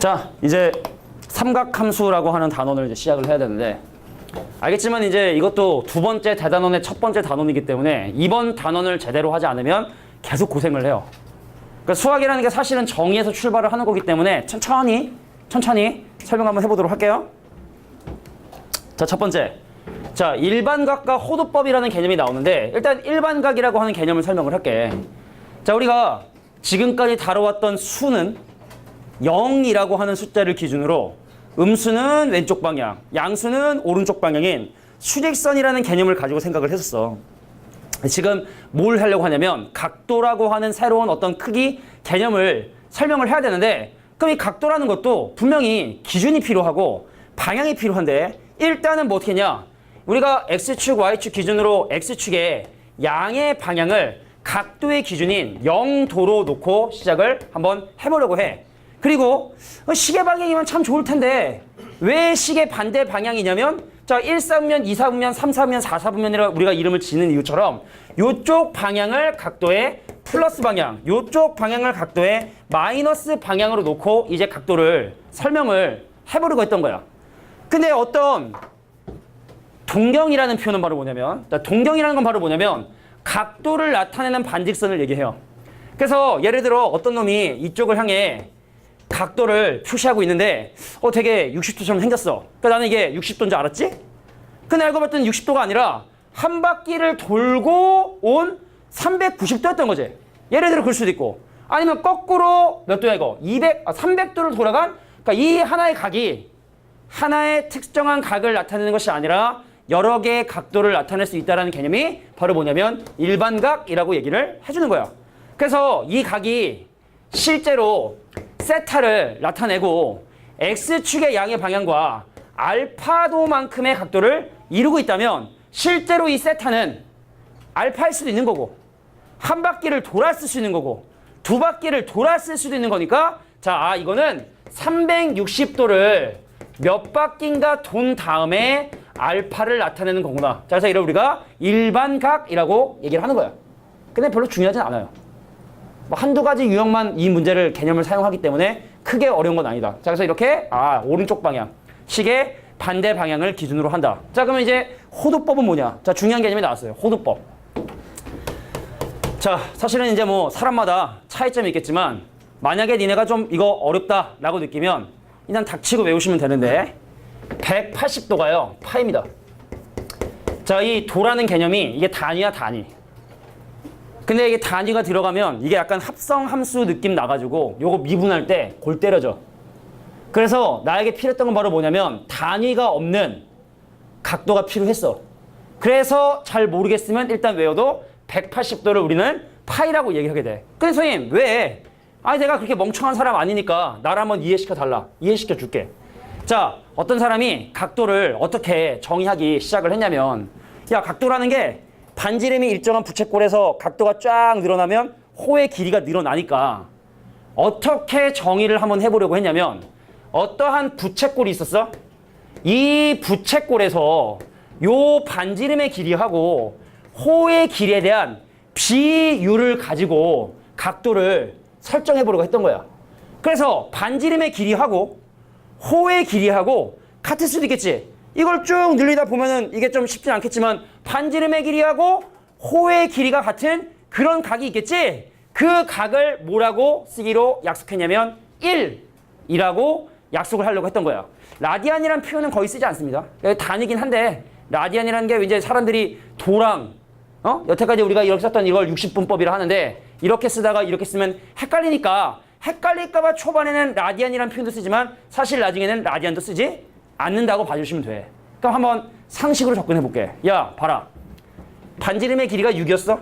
자, 이제 삼각함수라고 하는 단원을 이제 시작을 해야 되는데, 알겠지만 이제 이것도 두 번째 대단원의 첫 번째 단원이기 때문에 이번 단원을 제대로 하지 않으면 계속 고생을 해요. 그러니까 수학이라는 게 사실은 정의에서 출발을 하는 거기 때문에 천천히 설명 한번 해보도록 할게요. 자, 첫 번째. 자, 일반각과 호도법이라는 개념이 나오는데, 일단 일반각이라고 하는 개념을 설명을 할게. 자, 우리가 지금까지 다뤄왔던 수는 0이라고 하는 숫자를 기준으로 음수는 왼쪽 방향, 양수는 오른쪽 방향인 수직선이라는 개념을 가지고 생각을 했었어. 지금 뭘 하려고 하냐면 각도라고 하는 새로운 어떤 크기 개념을 설명을 해야 되는데, 그럼 이 각도라는 것도 분명히 기준이 필요하고 방향이 필요한데, 일단은 뭐 어떻게 했냐, 우리가 X축, Y축 기준으로 X축의 양의 방향을 각도의 기준인 0도로 놓고 시작을 한번 해보려고 해. 그리고 시계 방향이면 참 좋을 텐데 왜 시계 반대 방향이냐면, 자, 1사분면, 2사분면, 3사분면, 4사분면이라 우리가 이름을 지는 이유처럼 요쪽 방향을 각도의 플러스 방향, 요쪽 방향을 각도의 마이너스 방향으로 놓고 이제 각도를 설명을 해보려고 했던 거야. 근데 어떤 동경이라는 표현은 바로 뭐냐면, 동경이라는 건 바로 뭐냐면 각도를 나타내는 반직선을 얘기해요. 그래서 예를 들어 어떤 놈이 이쪽을 향해 각도를 표시하고 있는데 되게 60도처럼 생겼어. 그러니까 나는 이게 60도인 줄 알았지? 근데 알고 봤더니 60도가 아니라 한 바퀴를 돌고 온 390도였던 거지. 예를 들어 그럴 수도 있고, 아니면 거꾸로 몇 도야 이거? 300도를 돌아간, 그러니까 이 하나의 각이 하나의 특정한 각을 나타내는 것이 아니라 여러 개의 각도를 나타낼 수 있다는 개념이 바로 뭐냐면 일반각이라고 얘기를 해주는 거야. 그래서 이 각이 실제로 세타를 나타내고 X축의 양의 방향과 알파도만큼의 각도를 이루고 있다면 실제로 이 세타는 알파일 수도 있는 거고, 한 바퀴를 돌았을 수 있는 거고, 두 바퀴를 돌았을 수도 있는 거니까, 자, 이거는 360도를 몇 바퀴인가 돈 다음에 알파를 나타내는 거구나. 자, 그래서 이걸 우리가 일반각이라고 얘기를 하는 거야. 근데 별로 중요하진 않아요. 뭐 한두 가지 유형만 이 문제를 개념을 사용하기 때문에 크게 어려운 건 아니다. 자, 그래서 이렇게 오른쪽 방향, 시계 반대 방향을 기준으로 한다. 자, 그러면 이제 호도법은 뭐냐? 자, 중요한 개념이 나왔어요. 호도법. 자, 사실은 이제 뭐 사람마다 차이점이 있겠지만, 만약에 니네가 좀 이거 어렵다라고 느끼면 일단 닥치고 외우시면 되는데, 180도가요 파입니다. 자, 이 도라는 개념이 이게 단위야, 단위. 근데 이게 단위가 들어가면 이게 약간 합성함수 느낌 나가지고 요거 미분할 때 골 때려져. 그래서 나에게 필요했던 건 바로 뭐냐면 단위가 없는 각도가 필요했어. 그래서 잘 모르겠으면 일단 외워도 180도를 우리는 파이라고 얘기하게 돼. 근데 선생님 왜? 아니 내가 그렇게 멍청한 사람 아니니까 나를 한번 이해시켜 달라. 이해시켜 줄게. 자, 어떤 사람이 각도를 어떻게 정의하기 시작을 했냐면, 야, 각도라는 게 반지름이 일정한 부채꼴에서 각도가 쫙 늘어나면 호의 길이가 늘어나니까 어떻게 정의를 한번 해보려고 했냐면, 어떠한 부채꼴이 있었어? 이 부채꼴에서 요 반지름의 길이하고 호의 길이에 대한 비율을 가지고 각도를 설정해보려고 했던 거야. 그래서 반지름의 길이하고 호의 길이하고 같을 수도 있겠지. 이걸 쭉 늘리다 보면은 이게 좀 쉽진 않겠지만 반지름의 길이하고 호의 길이가 같은 그런 각이 있겠지. 그 각을 뭐라고 쓰기로 약속했냐면 1이라고 약속을 하려고 했던 거야. 라디안이라는 표현은 거의 쓰지 않습니다. 단위긴 한데 라디안이라는 게 이제 사람들이 도랑 여태까지 우리가 이렇게 썼던 이걸 60분법이라 하는데, 이렇게 쓰다가 이렇게 쓰면 헷갈릴까봐 초반에는 라디안이라는 표현도 쓰지만 사실 나중에는 라디안도 쓰지 않는다고 봐주시면 돼. 그럼 한번 상식으로 접근해 볼게. 야, 봐라. 반지름의 길이가 6이었어?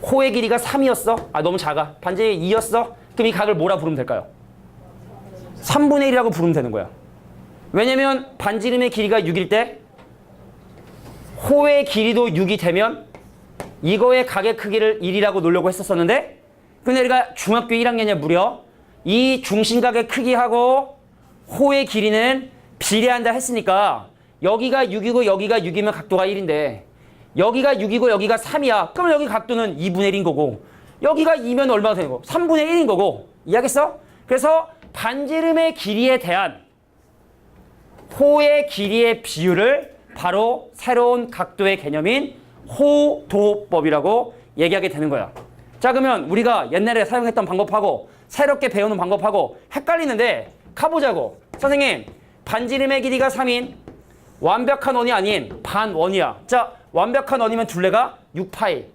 호의 길이가 3이었어? 너무 작아. 반지름이 2였어? 그럼 이 각을 뭐라 부르면 될까요? 3분의 1이라고 부르면 되는 거야. 왜냐면 반지름의 길이가 6일 때 호의 길이도 6이 되면 이거의 각의 크기를 1이라고 놓으려고 했었었는데, 근데 우리가 중학교 1학년에 무려 이 중심각의 크기하고 호의 길이는 비례한다 했으니까 여기가 6이고 여기가 6이면 각도가 1인데 여기가 6이고 여기가 3이야. 그럼 여기 각도는 2분의 1인 거고, 여기가 2면 얼마가 되는 거고 3분의 1인 거고. 이해하겠어? 그래서 반지름의 길이에 대한 호의 길이의 비율을 바로 새로운 각도의 개념인 호도법이라고 얘기하게 되는 거야. 자, 그러면 우리가 옛날에 사용했던 방법하고 새롭게 배우는 방법하고 헷갈리는데 가보자고. 선생님, 반지름의 길이가 3인 완벽한 원이 아닌 반원이야. 자, 완벽한 원이면 둘레가 6파이.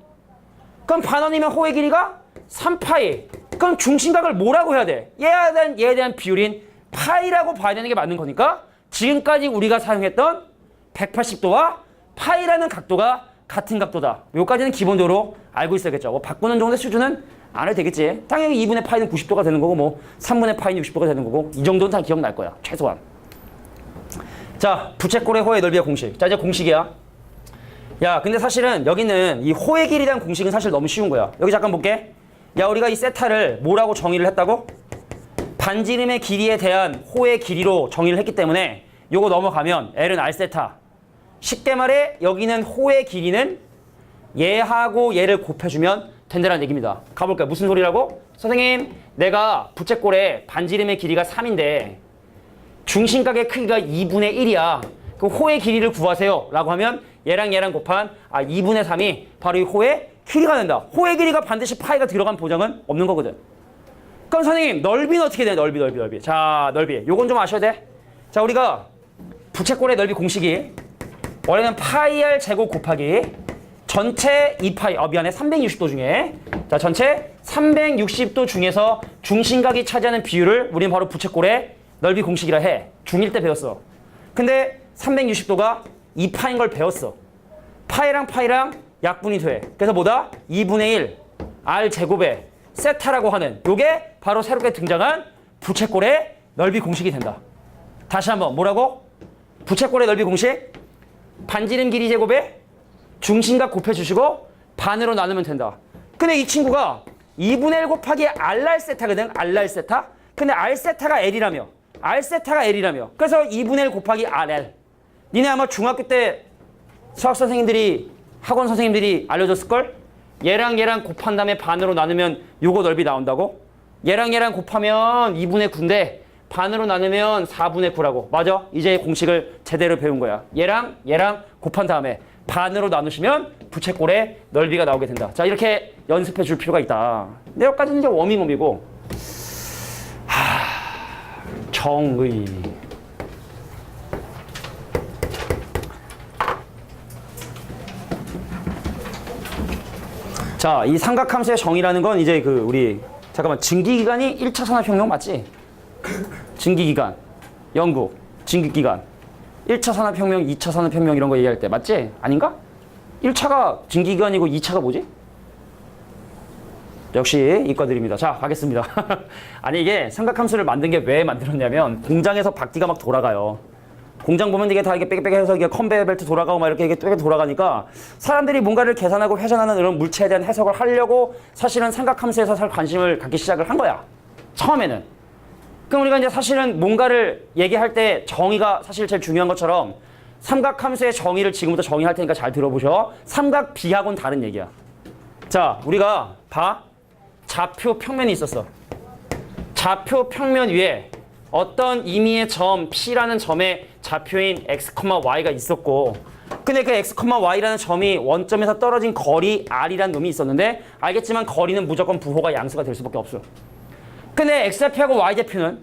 그럼 반원이면 호의 길이가 3파이. 그럼 중심각을 뭐라고 해야 돼? 얘에 대한 비율인 파이라고 봐야 되는 게 맞는 거니까 지금까지 우리가 사용했던 180도와 파이라는 각도가 같은 각도다. 요까지는 기본적으로 알고 있어야겠죠. 뭐 바꾸는 정도의 수준은 안 해도 되겠지. 당연히 2분의 파이는 90도가 되는 거고 뭐 3분의 파이는 60도가 되는 거고 이 정도는 다 기억날 거야. 최소한. 자, 부채꼴의 호의 넓이의 공식. 자, 이제 공식이야. 야, 근데 사실은 여기는 이 호의 길이에 대한 공식은 사실 너무 쉬운 거야. 여기 잠깐 볼게. 야, 우리가 이 세타를 뭐라고 정의를 했다고? 반지름의 길이에 대한 호의 길이로 정의를 했기 때문에 요거 넘어가면 L은 R세타. 쉽게 말해 여기는 호의 길이는 얘하고 얘를 곱해주면 된다는 얘기입니다. 가볼까요? 무슨 소리라고? 선생님, 내가 부채꼴의 반지름의 길이가 3인데 중심각의 크기가 2분의 1이야. 그럼 호의 길이를 구하세요 라고 하면 얘랑 곱한 2분의 3이 바로 이 호의 길이가 된다. 호의 길이가 반드시 파이가 들어간 보장은 없는 거거든. 그럼 선생님, 넓이는 어떻게 돼? 넓이. 자, 넓이. 요건 좀 아셔야 돼. 자, 우리가 부채꼴의 넓이 공식이 원래는 파이 r 제곱 곱하기 전체 2파이, 미안해, 360도 중에, 자, 전체 360도 중에서 중심각이 차지하는 비율을 우리는 바로 부채꼴의 넓이 공식이라 해. 중1 때 배웠어. 근데 360도가 2파인 걸 배웠어. 파이랑 약분이 돼. 그래서 뭐다? 2분의 1 r 제곱에 세타라고 하는 요게 바로 새롭게 등장한 부채꼴의 넓이 공식이 된다. 다시 한번 뭐라고? 부채꼴의 넓이 공식 반지름 길이 제곱에 중심각 곱해주시고 반으로 나누면 된다. 근데 이 친구가 2분의 1 곱하기 RR 세타거든. RR 세타. 근데 R 세타가 L이라며. 그래서 2분의 1 곱하기 RL. 니네 아마 중학교 때 수학 선생님들이 학원 선생님들이 알려줬을걸? 얘랑 곱한 다음에 반으로 나누면 요거 넓이 나온다고? 얘랑 곱하면 2분의 9인데 반으로 나누면 4분의 9라고. 맞아. 이제 공식을 제대로 배운 거야. 얘랑 곱한 다음에 반으로 나누시면 부채꼴의 넓이가 나오게 된다. 자, 이렇게 연습해 줄 필요가 있다. 근데 여기까지는 이제 워밍업이고. 정의. 자, 이 삼각함수의 정의라는 건 이제 우리 잠깐만, 증기기간이 1차 산업혁명 맞지? 증기기간, 영국, 증기기간 1차 산업혁명, 2차 산업혁명 이런 거 얘기할 때 맞지? 아닌가? 1차가 증기기간이고 2차가 뭐지? 역시 이과들입니다. 자, 가겠습니다. 아니, 이게 삼각함수를 만든 게 왜 만들었냐면 공장에서 바퀴가 막 돌아가요. 공장 보면 이게 다 이게 빽빽 해서 이게 컨베이어 벨트 돌아가고 막 이렇게 뚝 돌아가니까 사람들이 뭔가를 계산하고 회전하는 이런 물체에 대한 해석을 하려고 사실은 삼각함수에서 관심을 갖기 시작을 한 거야. 처음에는. 그럼 우리가 이제 사실은 뭔가를 얘기할 때 정의가 사실 제일 중요한 것처럼 삼각함수의 정의를 지금부터 정의할 테니까 잘 들어보셔. 삼각비하고는 다른 얘기야. 자, 우리가 봐. 좌표 평면이 있었어. 좌표 평면 위에 어떤 임의의 점 P라는 점에 좌표인 x, y가 있었고, 근데 그 x, y라는 점이 원점에서 떨어진 거리 r이라는 놈이 있었는데, 알겠지만 거리는 무조건 부호가 양수가 될 수밖에 없어. 근데 x좌표하고 y좌표는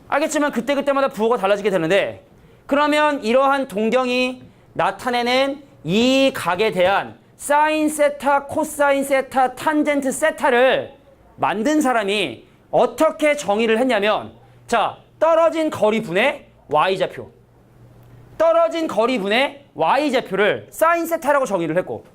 알겠지만 그때마다 부호가 달라지게 되는데, 그러면 이러한 동경이 나타내는 이 각에 대한 사인 세타, 코사인 세타, 탄젠트 세타를 만든 사람이 어떻게 정의를 했냐면, 자, 떨어진 거리분의 y좌표, 떨어진 거리분의 y좌표를 사인 세타라고 정의를 했고,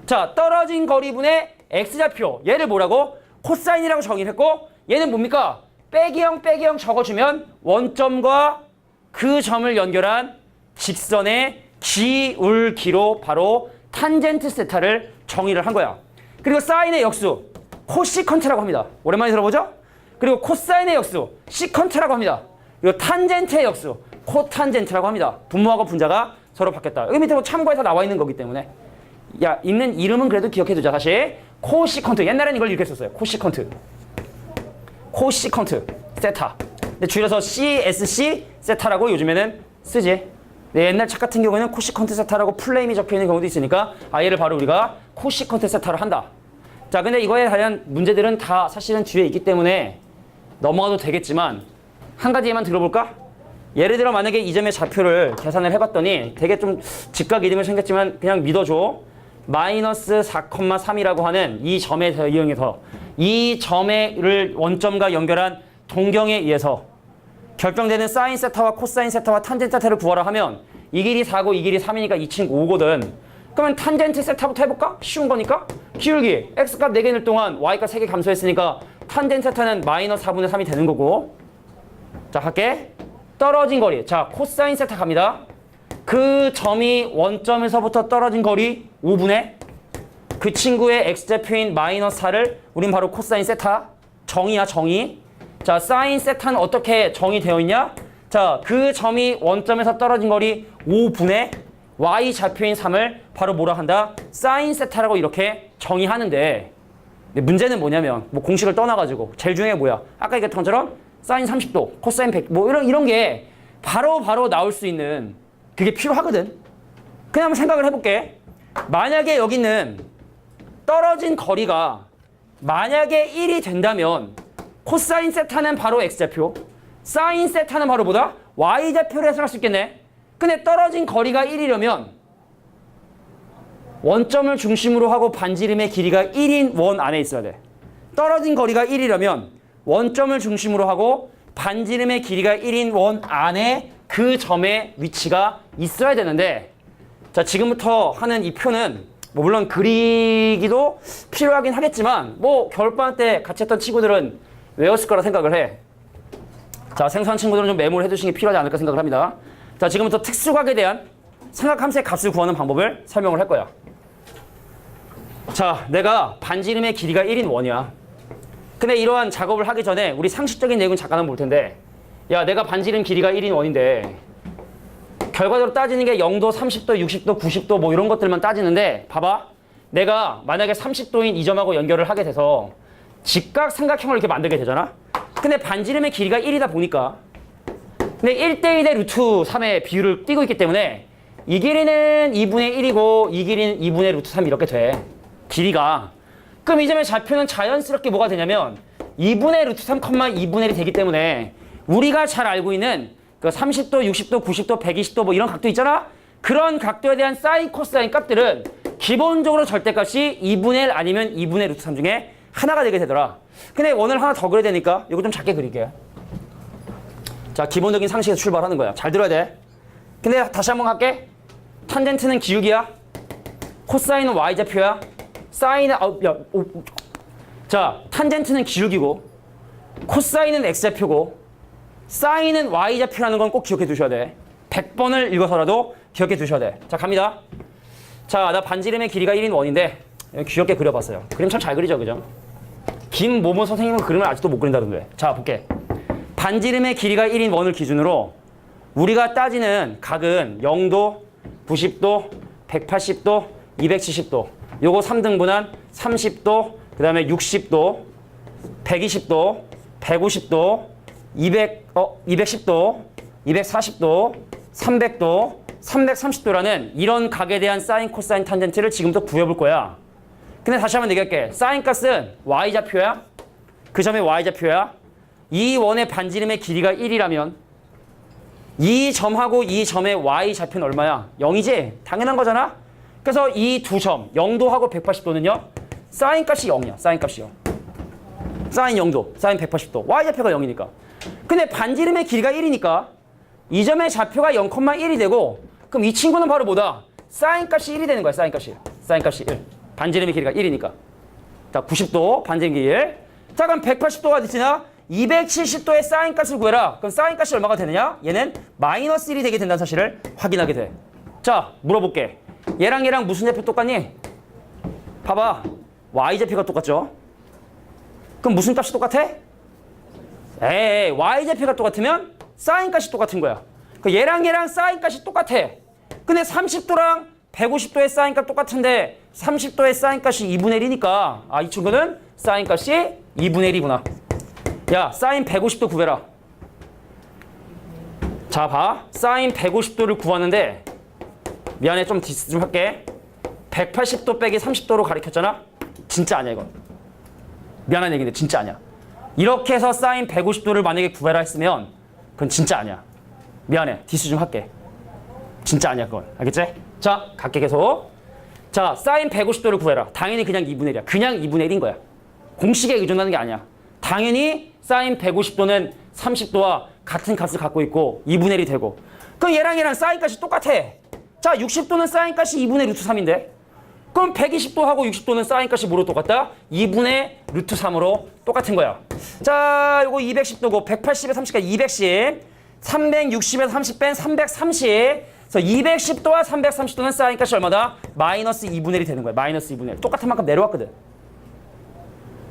자, 떨어진 거리분의 x좌표, 얘를 뭐라고? 코사인이라고 정의를 했고, 얘는 뭡니까? 빼기 0 적어주면 원점과 그 점을 연결한 직선의 기울기로 바로 탄젠트 세타를 정의를 한 거야. 그리고 사인의 역수, 코시컨트라고 합니다. 오랜만에 들어보죠? 그리고 코사인의 역수, 시컨트라고 합니다. 그리고 탄젠트의 역수, 코탄젠트라고 합니다. 분모하고 분자가 서로 바뀌었다. 여기 밑에 뭐 참고해서 나와 있는 거기 때문에. 야, 있는 이름은 그래도 기억해두자. 다시 코시컨트. 옛날엔 이걸 이렇게 썼어요. 코시컨트. 세타. 근데 줄여서 CSC 세타라고 요즘에는 쓰지. 네, 옛날 책 같은 경우에는 코시컨트 세타라고 풀네임이 적혀있는 경우도 있으니까 얘를 바로 우리가 코시컨트 세타로 한다. 자, 근데 이거에 대한 문제들은 다 사실은 뒤에 있기 때문에 넘어가도 되겠지만 한 가지만 들어볼까? 예를 들어 만약에 이 점의 좌표를 계산을 해봤더니 되게 좀 직각 이름이 생겼지만 그냥 믿어줘. 마이너스 4,3이라고 하는 이 점에 이용해서 이 점을 원점과 연결한 동경에 의해서 결정되는 사인 세타와 코사인 세타와 탄젠트 세타를 구하라 하면 이 길이 4고 이 길이 3이니까 이 친구 5거든. 그러면 탄젠트 세타부터 해볼까? 쉬운 거니까. 기울기 x값 4개 넣을 동안 y값 3개 감소했으니까 탄젠트 세타는 마이너스 4분의 3이 되는 거고. 자, 할게. 떨어진 거리. 자, 코사인 세타 갑니다. 그 점이 원점에서부터 떨어진 거리 5분의 그 친구의 x좌표인 마이너스 4를 우린 바로 코사인 세타. 정의야, 정의. 자, 사인 세타는 어떻게 정의되어 있냐? 자, 그 점이 원점에서 떨어진 거리 5분의 y 좌표인 3을 바로 뭐라 한다? 사인 세타라고 이렇게 정의하는데, 근데 문제는 뭐냐면 뭐 공식을 떠나가지고 제일 중요한 게 뭐야? 아까 얘기했던 것처럼 사인 30도, 코사인 100, 뭐 이런 게 바로 나올 수 있는 그게 필요하거든. 그냥 한번 생각을 해볼게. 만약에 여기는 떨어진 거리가 만약에 1이 된다면 코사인 세타는 바로 x좌표, 사인 세타는 바로 뭐다? y좌표로 해석할 수 있겠네. 근데 떨어진 거리가 1이려면 원점을 중심으로 하고 반지름의 길이가 1인 원 안에 있어야 돼. 떨어진 거리가 1이려면 원점을 중심으로 하고 반지름의 길이가 1인 원 안에 그 점의 위치가 있어야 되는데, 자, 지금부터 하는 이 표는 뭐 물론 그리기도 필요하긴 하겠지만 뭐 겨울방학 때 같이 했던 친구들은 외웠을 거라 생각을 해. 자, 생소한 친구들은 좀 메모를 해두시는 게 필요하지 않을까 생각을 합니다. 자, 지금부터 특수각에 대한 삼각함수의 값을 구하는 방법을 설명을 할 거야. 자, 내가 반지름의 길이가 1인 원이야. 근데 이러한 작업을 하기 전에 우리 상식적인 내용은 잠깐 한번 볼 텐데, 야, 내가 반지름 길이가 1인 원인데 결과적으로 따지는 게 0도, 30도, 60도, 90도 뭐 이런 것들만 따지는데, 봐봐. 내가 만약에 30도인 이 점하고 연결을 하게 돼서 직각 삼각형을 이렇게 만들게 되잖아. 근데 반지름의 길이가 1이다 보니까, 근데 1대1의 루트 3의 비율을 띄고 있기 때문에 이 길이는 2분의 1이고 이 길이는 2분의 루트 3 이렇게 돼. 길이가. 그럼 이 점의 좌표는 자연스럽게 뭐가 되냐면 2분의 루트 3, 2분의 1이 되기 때문에 우리가 잘 알고 있는 그 30도, 60도, 90도, 120도 뭐 이런 각도 있잖아? 그런 각도에 대한 사인, 코사인 값들은 기본적으로 절대값이 2분의 1 아니면 2분의 루트 3 중에 하나가 되게 되더라. 근데 원을 하나 더 그려야 되니까 이거 좀 작게 그릴게요. 자, 기본적인 상식에서 출발하는 거야. 잘 들어야 돼. 근데 다시 한번 할게. 탄젠트는 기울기야. 코사인은 y좌표야. 사인은 자, 탄젠트는 기울기고 코사인은 x좌표고 사인은 y좌표라는 건 꼭 기억해 두셔야 돼. 100번을 읽어서라도 기억해 두셔야 돼. 자, 갑니다. 자, 나 반지름의 길이가 1인 원인데 귀엽게 그려봤어요. 그림 참 잘 그리죠, 그죠? 김모모 선생님은 그림을 아직도 못 그린다던데. 자, 볼게. 반지름의 길이가 1인 원을 기준으로 우리가 따지는 각은 0도, 90도, 180도, 270도. 요거 3등분한 30도, 그 다음에 60도, 120도, 150도, 210도, 240도, 300도, 330도라는 이런 각에 대한 사인, 코사인, 탄젠트를 지금부터 구해볼 거야. 근데 다시 한번 얘기할게. 사인 값은 y좌표야. 그 점의 y좌표야. 이 원의 반지름의 길이가 1이라면 이 점하고 이 점의 y좌표는 얼마야? 0이지? 당연한 거잖아? 그래서 이 두 점, 0도하고 180도는요. 사인 값이 0이야. 사인 값이 0. 사인 0도, 사인 180도. y좌표가 0이니까. 근데 반지름의 길이가 1이니까 이 점의 좌표가 0,1이 되고, 그럼 이 친구는 바로 뭐다? 사인 값이 1이 되는 거야. 사인 값이. 사인 값이 1. 반지름의 길이가 1이니까. 자, 90도 반지름 길이 1. 자, 그럼 180도가 되지나 270도의 사인 값을 구해라. 그럼 사인 값이 얼마가 되느냐? 얘는 마이너스 1이 되게 된다는 사실을 확인하게 돼. 자, 물어볼게. 얘랑 무슨 좌표 똑같니? 봐봐. y좌표가 똑같죠? 그럼 무슨 값이 똑같아? 에이, y좌표가 똑같으면 사인 값이 똑같은 거야. 그 얘랑 사인 값이 똑같아. 근데 30도랑 150도의 사인 값 똑같은데 30도의 사인 값이 2분의 1이니까 이 친구는 사인 값이 2분의 1이구나. 야, 사인 150도 구해라. 자, 봐. 사인 150도를 구하는데 미안해, 좀 디스 좀 할게. 180도 빼기 30도로 가리켰잖아? 진짜 아니야, 이건. 미안한 얘기인데 진짜 아니야. 이렇게 해서 사인 150도를 만약에 구해라 했으면 그건 진짜 아니야. 미안해, 디스 좀 할게. 진짜 아니야, 그건. 알겠지? 자, 갈게 계속. 자, 사인 150도를 구해라. 당연히 그냥 2분의 1이야. 그냥 2분의 1인 거야. 공식에 의존하는 게 아니야. 당연히 사인 150도는 30도와 같은 값을 갖고 있고 2분의 1이 되고. 그럼 얘랑 사인 값이 똑같아. 자, 60도는 사인 값이 2분의 루트 3인데. 그럼 120도하고 60도는 사인 값이 뭐로 똑같다? 2분의 루트 3으로 똑같은 거야. 자, 요거 210도고 180에 30가 210. 360에서 30 뺀 330. 그래서 210도와 330도는 사인 값이 얼마다? 마이너스 2분의 1이 되는 거야. 마이너스 2분의 1. 똑같은 만큼 내려왔거든.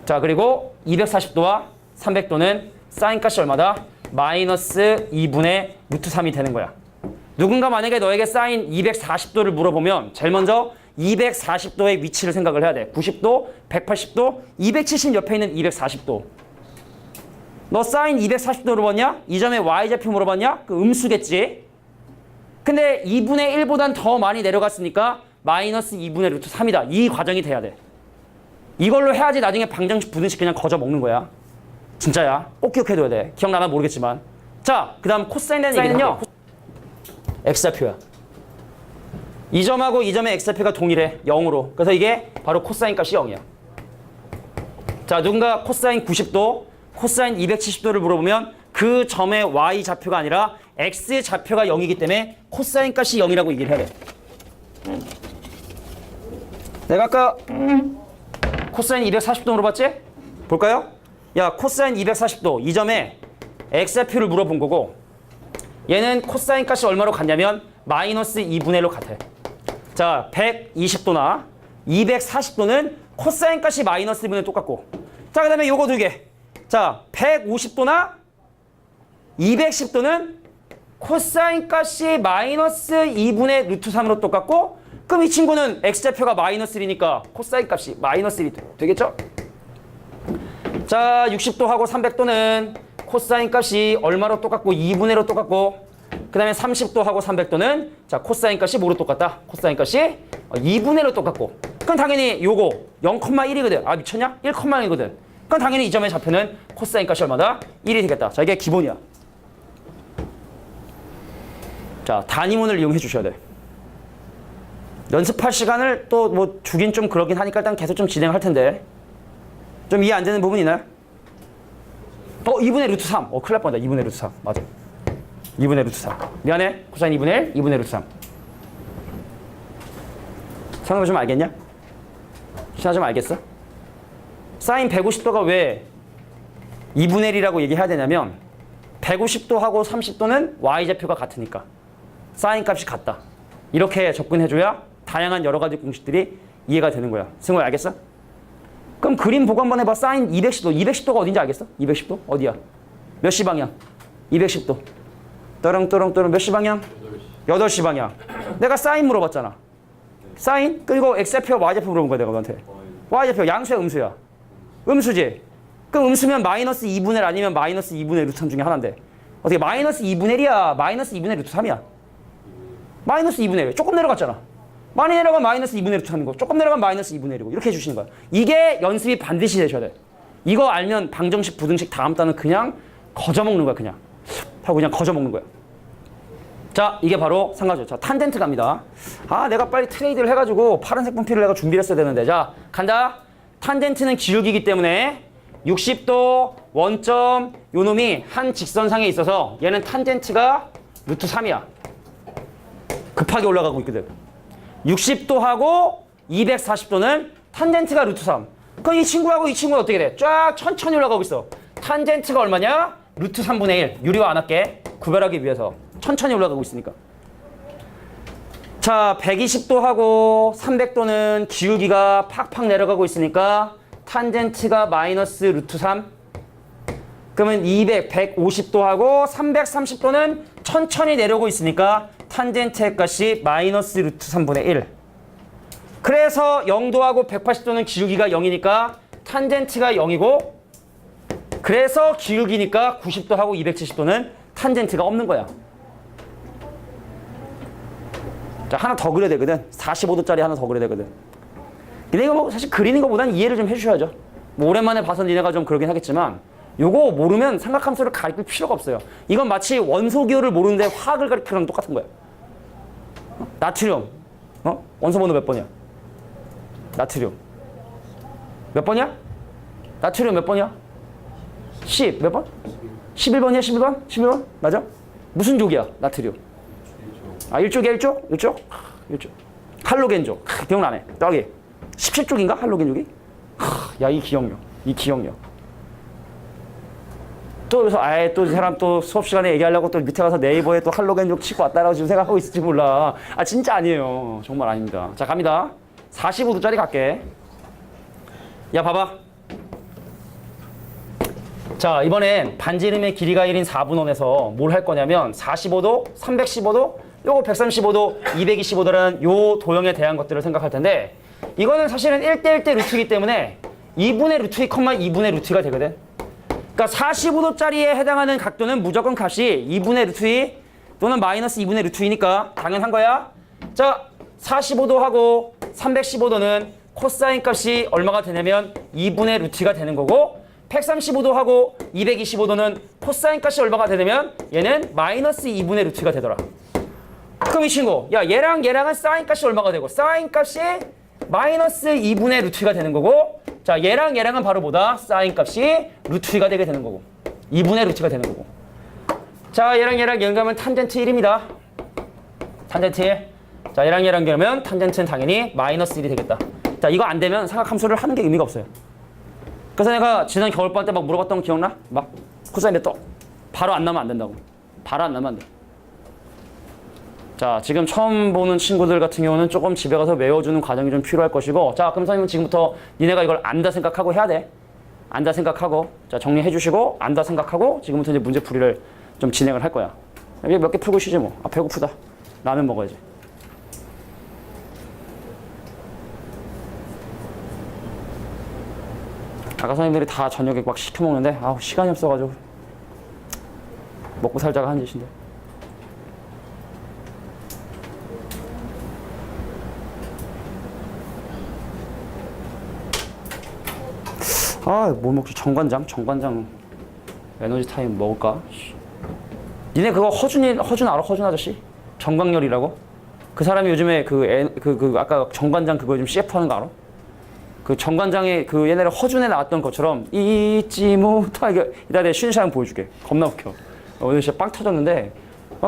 자, 그리고 240도와 300도는 사인 값이 얼마다? 마이너스 2분의 루트 3이 되는 거야. 누군가 만약에 너에게 사인 240도를 물어보면 제일 먼저 240도의 위치를 생각을 해야 돼. 90도, 180도, 270 옆에 있는 240도. 너 사인 240도를 봤냐? 이 점의 y좌표 물어봤냐? 그 음수겠지. 근데 2분의 1보단 더 많이 내려갔으니까 마이너스 2분의 루트 3이다. 이 과정이 돼야 돼. 이걸로 해야지 나중에 방정식, 부등식 그냥 거저 먹는 거야. 진짜야. 꼭 기억해둬야 돼. 기억나나 모르겠지만. 자, 그 다음 코사인에 대한 얘기는요. x좌표야. 이 점하고 이 점의 x좌표가 동일해. 0으로. 그래서 이게 바로 코사인 값이 0이야. 자, 누군가 코사인 90도, 코사인 270도를 물어보면 그 점의 y좌표가 아니라 x좌표가 0이기 때문에 코사인 값이 0이라고 얘기를 해야 돼. 내가 아까 코사인 240도 물어봤지? 볼까요? 야, 코사인 240도 이 점에 x좌표를 물어본 거고 얘는 코사인 값이 얼마로 같냐면 마이너스 2분의 1로 같아. 자, 120도나 240도는 코사인 값이 마이너스 2분의 1 똑같고. 자, 그 다음에 요거 두 개. 자, 150도나 210도는 코사인 값이 마이너스 2분의 루트 3으로 똑같고, 그럼 이 친구는 x좌표가 마이너스 1이니까 코사인 값이 마이너스 1이 되겠죠? 자, 60도하고 300도는 코사인 값이 얼마로 똑같고 2분의 1로 똑같고, 그 다음에 30도하고 300도는 자, 코사인 값이 뭐로 똑같다? 코사인 값이 2분의 1로 똑같고. 그럼 당연히 요거 0,1이거든. 아, 미쳤냐? 1,1이거든. 그럼 당연히 이 점의 좌표는 코사인 값이 얼마다? 1이 되겠다. 자, 이게 기본이야. 자, 단위문을 이용해 주셔야 돼. 연습할 시간을 또 뭐 주긴 좀 그러긴 하니까 일단 계속 좀 진행할 텐데. 좀 이해 안 되는 부분 있나요? 2분의 루트 3. 큰일 날 뻔했다. 2분의 루트 3. 맞아. 2분의 루트 3. 미안해. 코사인 2분의 1, 2분의 루트 3. 상호 좀 알겠냐? 신아 좀 알겠어? 사인 150도가 왜 2분의 1이라고 얘기해야 되냐면 150도하고 30도는 y좌표가 같으니까 사인 값이 같다. 이렇게 접근해줘야 다양한 여러 가지 공식들이 이해가 되는 거야. 승호야, 알겠어? 그럼 그림 보고 한번 해봐. 사인 210도. 210도가 어딘지 알겠어? 210도? 어디야? 몇 시 방향? 210도. 또렁또렁또렁 몇 시 방향? 8시 방향. 내가 사인 물어봤잖아. 사인? 그리고 x좌표, y좌표 물어본 거야, 내가 너한테. y좌표, 양수야, 음수야? 음수지? 그럼 음수면 마이너스 2분의 1 아니면 마이너스 2분의 루트 3 중에 하나인데. 어떻게 마이너스 2분의 1이야? 마이너스 2분의 루트 3이야? 마이너스 2분의 1. 조금 내려갔잖아. 많이 내려가면 마이너스 2분의 루트 3이고 조금 내려가면 마이너스 2분의 1이고 이렇게 해주시는 거야. 이게 연습이 반드시 되셔야 돼. 이거 알면 방정식, 부등식 다음 단은 그냥 거저먹는 거야. 그냥 하고 그냥 거저먹는 거야. 자, 이게 바로 삼각조. 자, 탄젠트 갑니다. 아, 내가 빨리 트레이드를 해가지고 파란색 분필을 내가 준비를 했어야 되는데. 자, 간다. 탄젠트는 기울기이기 때문에 60도 원점 요 놈이 한 직선상에 있어서 얘는 탄젠트가 루트 3이야. 급하게 올라가고 있거든. 60도하고 240도는 탄젠트가 루트 3. 그럼 이 친구하고 이 친구는 어떻게 돼? 쫙 천천히 올라가고 있어. 탄젠트가 얼마냐? 루트 3분의 1. 유리화 안 할게. 구별하기 위해서. 천천히 올라가고 있으니까. 자, 120도하고 300도는 기울기가 팍팍 내려가고 있으니까 탄젠트가 마이너스 루트 3. 그러면 150도하고 330도는 천천히 내려오고 있으니까 탄젠트의 값이 마이너스 루트 3분의 1. 그래서 0도하고 180도는 기울기가 0이니까 탄젠트가 0이고 그래서 기울기니까 90도하고 270도는 탄젠트가 없는 거야. 자, 하나 더 그려야 되거든. 45도짜리 하나 더 그려야 되거든. 근데 이거 뭐 사실 그리는 것보다는 이해를 좀 해주셔야죠. 뭐 오랜만에 봐서 니네가 좀 그러긴 하겠지만 요거 모르면 삼각함수를 가르칠 필요가 없어요. 이건 마치 원소기호를 모르는데 화학을 가르치는 거랑 똑같은 거야. 나트륨. 원소 번호 몇 번이야? 나트륨. 몇 번이야? 나트륨 몇 번이야? 10. 몇 번? 11번이야? 11번? 11번? 맞아? 무슨 족이야? 나트륨. 아, 1족이야? 1족? 1족? 1족. 할로겐족. 기억나네. 저기 17쪽인가? 할로겐족이? 야, 이 기억력. 이 기억력. 또 그래서 아예 또 이 사람 또 수업 시간에 얘기하려고 또 밑에 가서 네이버에 또 할로겐족 치고 왔다라고 지금 생각하고 있을지 몰라. 아, 진짜 아니에요. 정말 아닙니다. 자, 갑니다. 45도짜리 갈게. 야, 봐봐. 자, 이번엔 반지름의 길이가 1인 4분원에서 뭘 할 거냐면 45도, 315도, 요거 135도, 225도라는 요 도형에 대한 것들을 생각할 텐데 이거는 사실은 1대1대 루트이기 때문에 2분의 루트 2, 2분의 루트 2가 되거든. 그러니까 45도짜리에 해당하는 각도는 무조건 값이 2분의 루트 2 또는 마이너스 2분의 루트 2니까 당연한 거야. 자, 45도하고 315도는 코사인 값이 얼마가 되냐면 2분의 루트 2가 되는 거고 135도하고 225도는 코사인 값이 얼마가 되냐면 얘는 마이너스 2분의 루트 2가 되더라. 그럼 이 친구, 야, 얘랑 얘랑은 사인 값이 얼마가 되고 사인 값이 마이너스 2분의 루트 2가 되는 거고 자, 얘랑 얘랑은 바로 뭐다? 사인 값이 루트 2가 되게 되는 거고 2분의 루트 2가 되는 거고 자, 얘랑 얘랑 연결하면 탄젠트 1입니다. 탄젠트 1. 자, 얘랑 얘랑 연결하면 탄젠트는 당연히 마이너스 1이 되겠다. 자, 이거 안 되면 삼각함수를 하는 게 의미가 없어요. 그래서 내가 지난 겨울방학 때 막 물어봤던 거 기억나? 막 코사인 몇 도? 바로 안 나면 안 된다고. 바로 안 나면 안 돼. 자, 지금 처음 보는 친구들 같은 경우는 조금 집에 가서 외워주는 과정이 좀 필요할 것이고 자, 그럼 선생님은 지금부터 니네가 이걸 안다 생각하고 해야 돼. 안다 생각하고 자, 정리해 주시고 안다 생각하고 지금부터 이제 문제풀이를 좀 진행을 할 거야. 이제 몇 개 풀고 쉬지 뭐. 아, 배고프다. 라면 먹어야지. 아까 선생님들이 다 저녁에 막 시켜 먹는데 아우, 시간이 없어가지고 먹고 살자가 한 짓인데. 아, 뭐 먹지? 정관장? 정관장 에너지 타임 먹을까? 니네 그거 허준 알아? 허준 아저씨? 정광열이라고? 그 사람이 요즘에 아까 정관장 그거 좀 CF 하는 거 알아? 그 정관장의 그 옛날에 허준에 나왔던 것처럼 잊지 못하게 이따 내가 쉬는 시간 보여줄게. 겁나 웃겨. 오늘 진짜 빵 터졌는데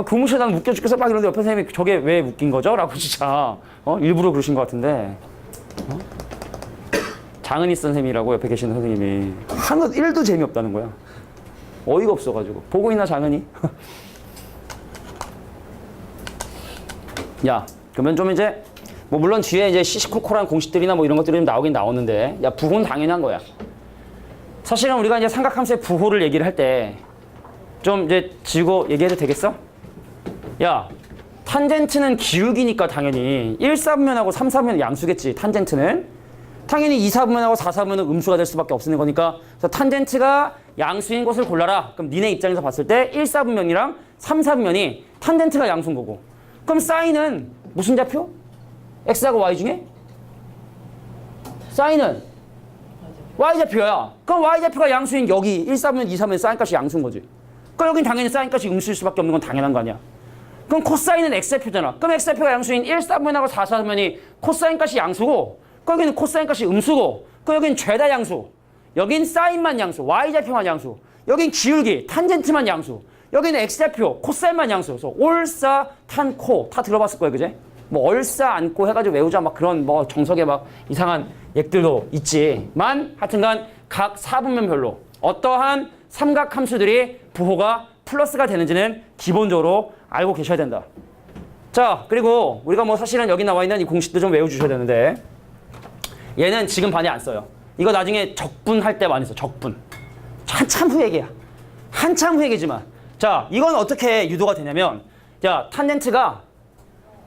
교무실에 난 웃겨 죽겠어 막 이러는데 옆에 선생님이 저게 왜 웃긴 거죠? 라고 진짜 일부러 그러신 것 같은데 장은희 선생님이라고 옆에 계시는 선생님이 하나도 1도 재미없다는 거야. 어이가 없어가지고. 보고 있나 장은희? 야, 그러면 좀 이제 뭐 물론 뒤에 이제 시시콜콜한 공식들이나 뭐 이런 것들이 좀 나오긴 나오는데 야, 부호는 당연히 한 거야. 사실은 우리가 이제 삼각함수의 부호를 얘기를 할 때 좀 이제 지고 얘기해도 되겠어? 야, 탄젠트는 기울기니까 당연히 1, 4분면하고 3, 4분면 양수겠지. 탄젠트는 당연히 2, 4분면하고 4, 4분면은 음수가 될 수밖에 없는 거니까 그래서 탄젠트가 양수인 것을 골라라. 그럼 니네 입장에서 봤을 때 1, 4분면이랑 3, 4분면이 탄젠트가 양수인 거고 그럼 사인은 무슨 좌표? X하고 Y 중에? 사인은 Y좌표야. 그럼 Y좌표가 양수인 여기 1, 4분면, 2, 4분면 사인값이 양수인 거지. 그럼 여긴 당연히 사인값이 음수일 수밖에 없는 건 당연한 거 아니야. 그럼 코사인은 X좌표잖아. 그럼 X좌표가 양수인 1, 4분면하고 4, 4분면이 코사인값이 양수고 그럼 여기는 코사인값이 음수고 그럼 여긴 죄다 양수. 여긴 사인만 양수. Y좌표만 양수. 여긴 기울기, 탄젠트만 양수. 여기는 X좌표, 코사인만 양수. 그래서 올사, 탄, 코 다 들어봤을 거예요. 그제? 뭐 얼싸 안고 해가지고 외우자 막 그런 뭐 정석의 막 이상한 액들도 있지만 하여튼간 각 4분면별로 어떠한 삼각함수들이 부호가 플러스가 되는지는 기본적으로 알고 계셔야 된다. 자, 그리고 우리가 뭐 사실은 여기 나와 있는 이 공식도 좀 외워주셔야 되는데 얘는 지금 반이 안 써요. 이거 나중에 적분할 때 많이 써. 적분. 한참 후 얘기야. 한참 후 얘기지만 자, 이건 어떻게 유도가 되냐면 자, 탄젠트가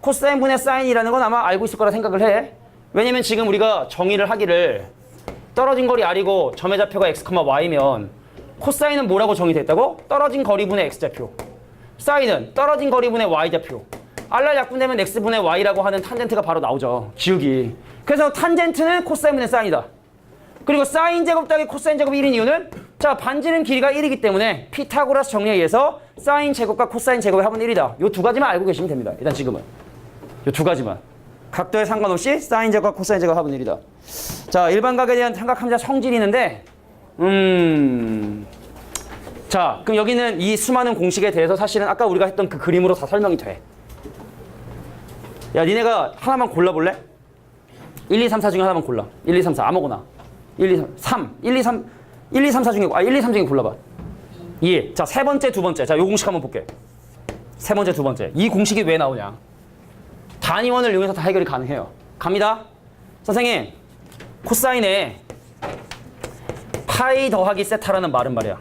코사인분의 사인이라는 건 아마 알고 있을 거라 생각을 해. 왜냐면 지금 우리가 정의를 하기를 떨어진 거리 R이고 점의 좌표가 X, Y면 코사인은 뭐라고 정의됐다고? 떨어진 거리분의 x좌표. 사인은 떨어진 거리분의 y좌표. 알랄 약분되면 x분의 y라고 하는 탄젠트가 바로 나오죠. 기울기. 그래서 탄젠트는 코사인분의 사인이다. 그리고 사인 제곱 더하기 코사인 제곱이 1인 이유는 자 반지름 길이가 1이기 때문에 피타고라스 정리에 의해서 사인 제곱과 코사인 제곱의 합은 1이다. 요 두 가지만 알고 계시면 됩니다. 일단 지금은. 요 두 가지만. 각도에 상관없이 사인 제곱과 코사인 제곱 합은 1이다. 자 일반각에 대한 삼각함자 성질이 있는데 자 그럼 여기는 이 수많은 공식에 대해서 사실은 아까 우리가 했던 그 그림으로 다 설명이 돼. 야 니네가 하나만 골라볼래? 1, 2, 3, 4 중에 하나만 골라. 1, 2, 3, 4 아무거나. 1, 2, 3, 3. 1, 2, 3, 1, 2, 3, 4 중에 1, 2, 3 중에 골라봐. 2. 자, 세 번째, 두 번째. 자, 요 공식 한번 볼게. 세 번째, 두 번째. 이 공식이 왜 나오냐? 단위원을 이용해서 다 해결이 가능해요. 갑니다. 선생님, 코사인에 파이 더하기 세타라는 말은 말이야.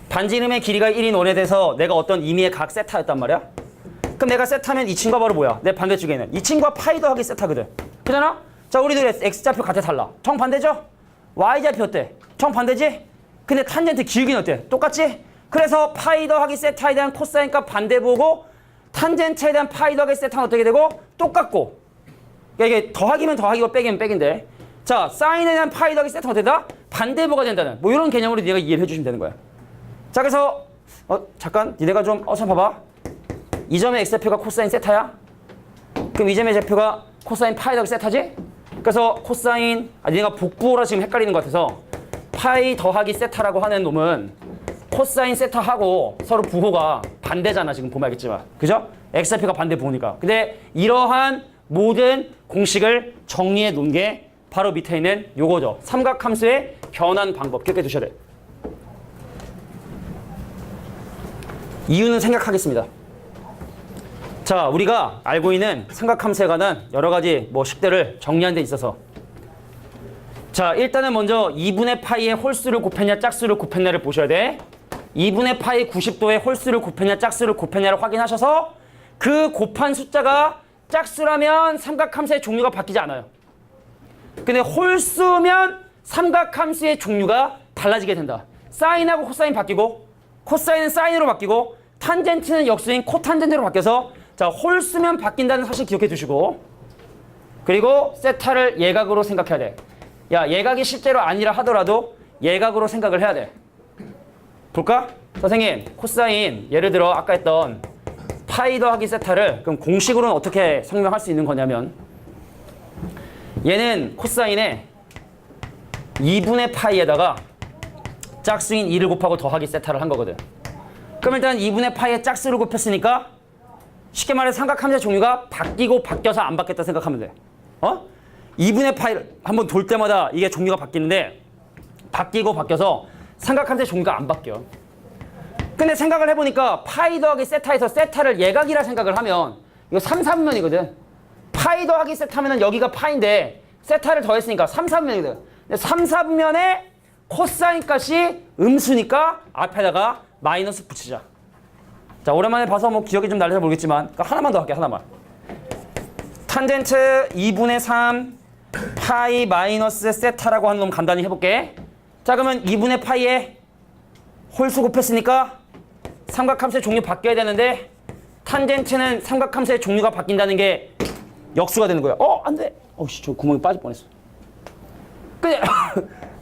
반지름의 길이가 1인 원에 대해서 내가 어떤 의미의 각 세타였단 말이야. 그럼 내가 세타면 이 친구가 바로 뭐야? 내 반대쪽에 있는 이 친구가 파이 더하기 세타거든. 그잖아? 자, 우리들의 x좌표 같아 달라. 정반대죠? y좌표 어때? 정반대지? 근데 탄젠트 기울기는 어때? 똑같지? 그래서 파이 더하기 세타에 대한 코사인 값 반대 보고 탄젠트에 대한 파이 더하기 세타는 어떻게 되고? 똑같고. 그러니까 이게 더하기면 더하기고 빼기면 빼기인데. 자, 사인에 대한 파이 더하기 세타는 어떻게 된다? 반대보가 된다는 뭐 이런 개념으로 니네가 이해를 해주시면 되는 거야. 자, 그래서 잠깐 니네가 좀 참 봐봐. 이 점의 x좌표가 코사인 세타야? 그럼 이 점의 좌표가 코사인 파이 더하기 세타지? 그래서 코사인 니네가 복부호라 지금 헷갈리는 것 같아서 파이 더하기 세타라고 하는 놈은 코사인 세타하고 서로 부호가 반대잖아. 지금 보면 알겠지만. 그죠? x좌표가 반대 부호니까. 근데 이러한 모든 공식을 정리해 놓은 게 바로 밑에 있는 요거죠. 삼각함수의 변환 방법. 기억해 두셔야 돼. 이유는 생각하겠습니다. 자, 우리가 알고 있는 삼각함수에 관한 여러 가지 식들을 정리한 데 있어서 자, 일단은 먼저 2분의 파이의 홀수를 곱했냐 짝수를 곱했냐를 보셔야 돼. 2분의 파이 90도의 홀수를 곱했냐 짝수를 곱했냐를 확인하셔서 그 곱한 숫자가 짝수라면 삼각함수의 종류가 바뀌지 않아요. 근데 홀수면 삼각함수의 종류가 달라지게 된다. 사인하고 코사인 바뀌고 코사인은 사인으로 바뀌고 탄젠트는 역수인 코탄젠트로 바뀌어서 자, 홀수면 바뀐다는 사실 기억해 두시고 그리고 세타를 예각으로 생각해야 돼. 야, 예각이 실제로 아니라 하더라도 예각으로 생각을 해야 돼. 볼까? 선생님, 코사인 예를 들어 아까 했던 파이 더하기 세타를 그럼 공식으로는 어떻게 설명할 수 있는 거냐면 얘는 코사인에 2분의 파이에다가 짝수인 2를 곱하고 더하기 세타를 한 거거든. 그럼 일단 2분의 파이에 짝수를 곱했으니까 쉽게 말해 삼각함수의 종류가 바뀌고 바뀌어서 안 바뀌었다 생각하면 돼. 2분의 파이를 한번 돌 때마다 이게 종류가 바뀌는데 바뀌고 바뀌어서 삼각함수의 종류가 안 바뀌어. 근데 생각을 해보니까 파이 더하기 세타에서 세타를 예각이라 생각을 하면 이거 3, 4분면이거든. 파이 더하기 세타면은 여기가 파인데 세타를 더했으니까 3, 4분면이거든. 근데 3, 4분면에 코사인 값이 음수니까 앞에다가 마이너스 붙이자. 자, 오랜만에 봐서 기억이 좀 날려서 모르겠지만 하나만 더 할게. 하나만. 탄젠트 2분의 3 파이 마이너스 세타라고 하는 놈 간단히 해볼게. 자, 그러면 2분의 파이에 홀수 곱했으니까 삼각함수의 종류 바뀌어야 되는데 탄젠트는 삼각함수의 종류가 바뀐다는 게 역수가 되는 거야. 안 돼. 저 구멍이 빠질 뻔했어. 근데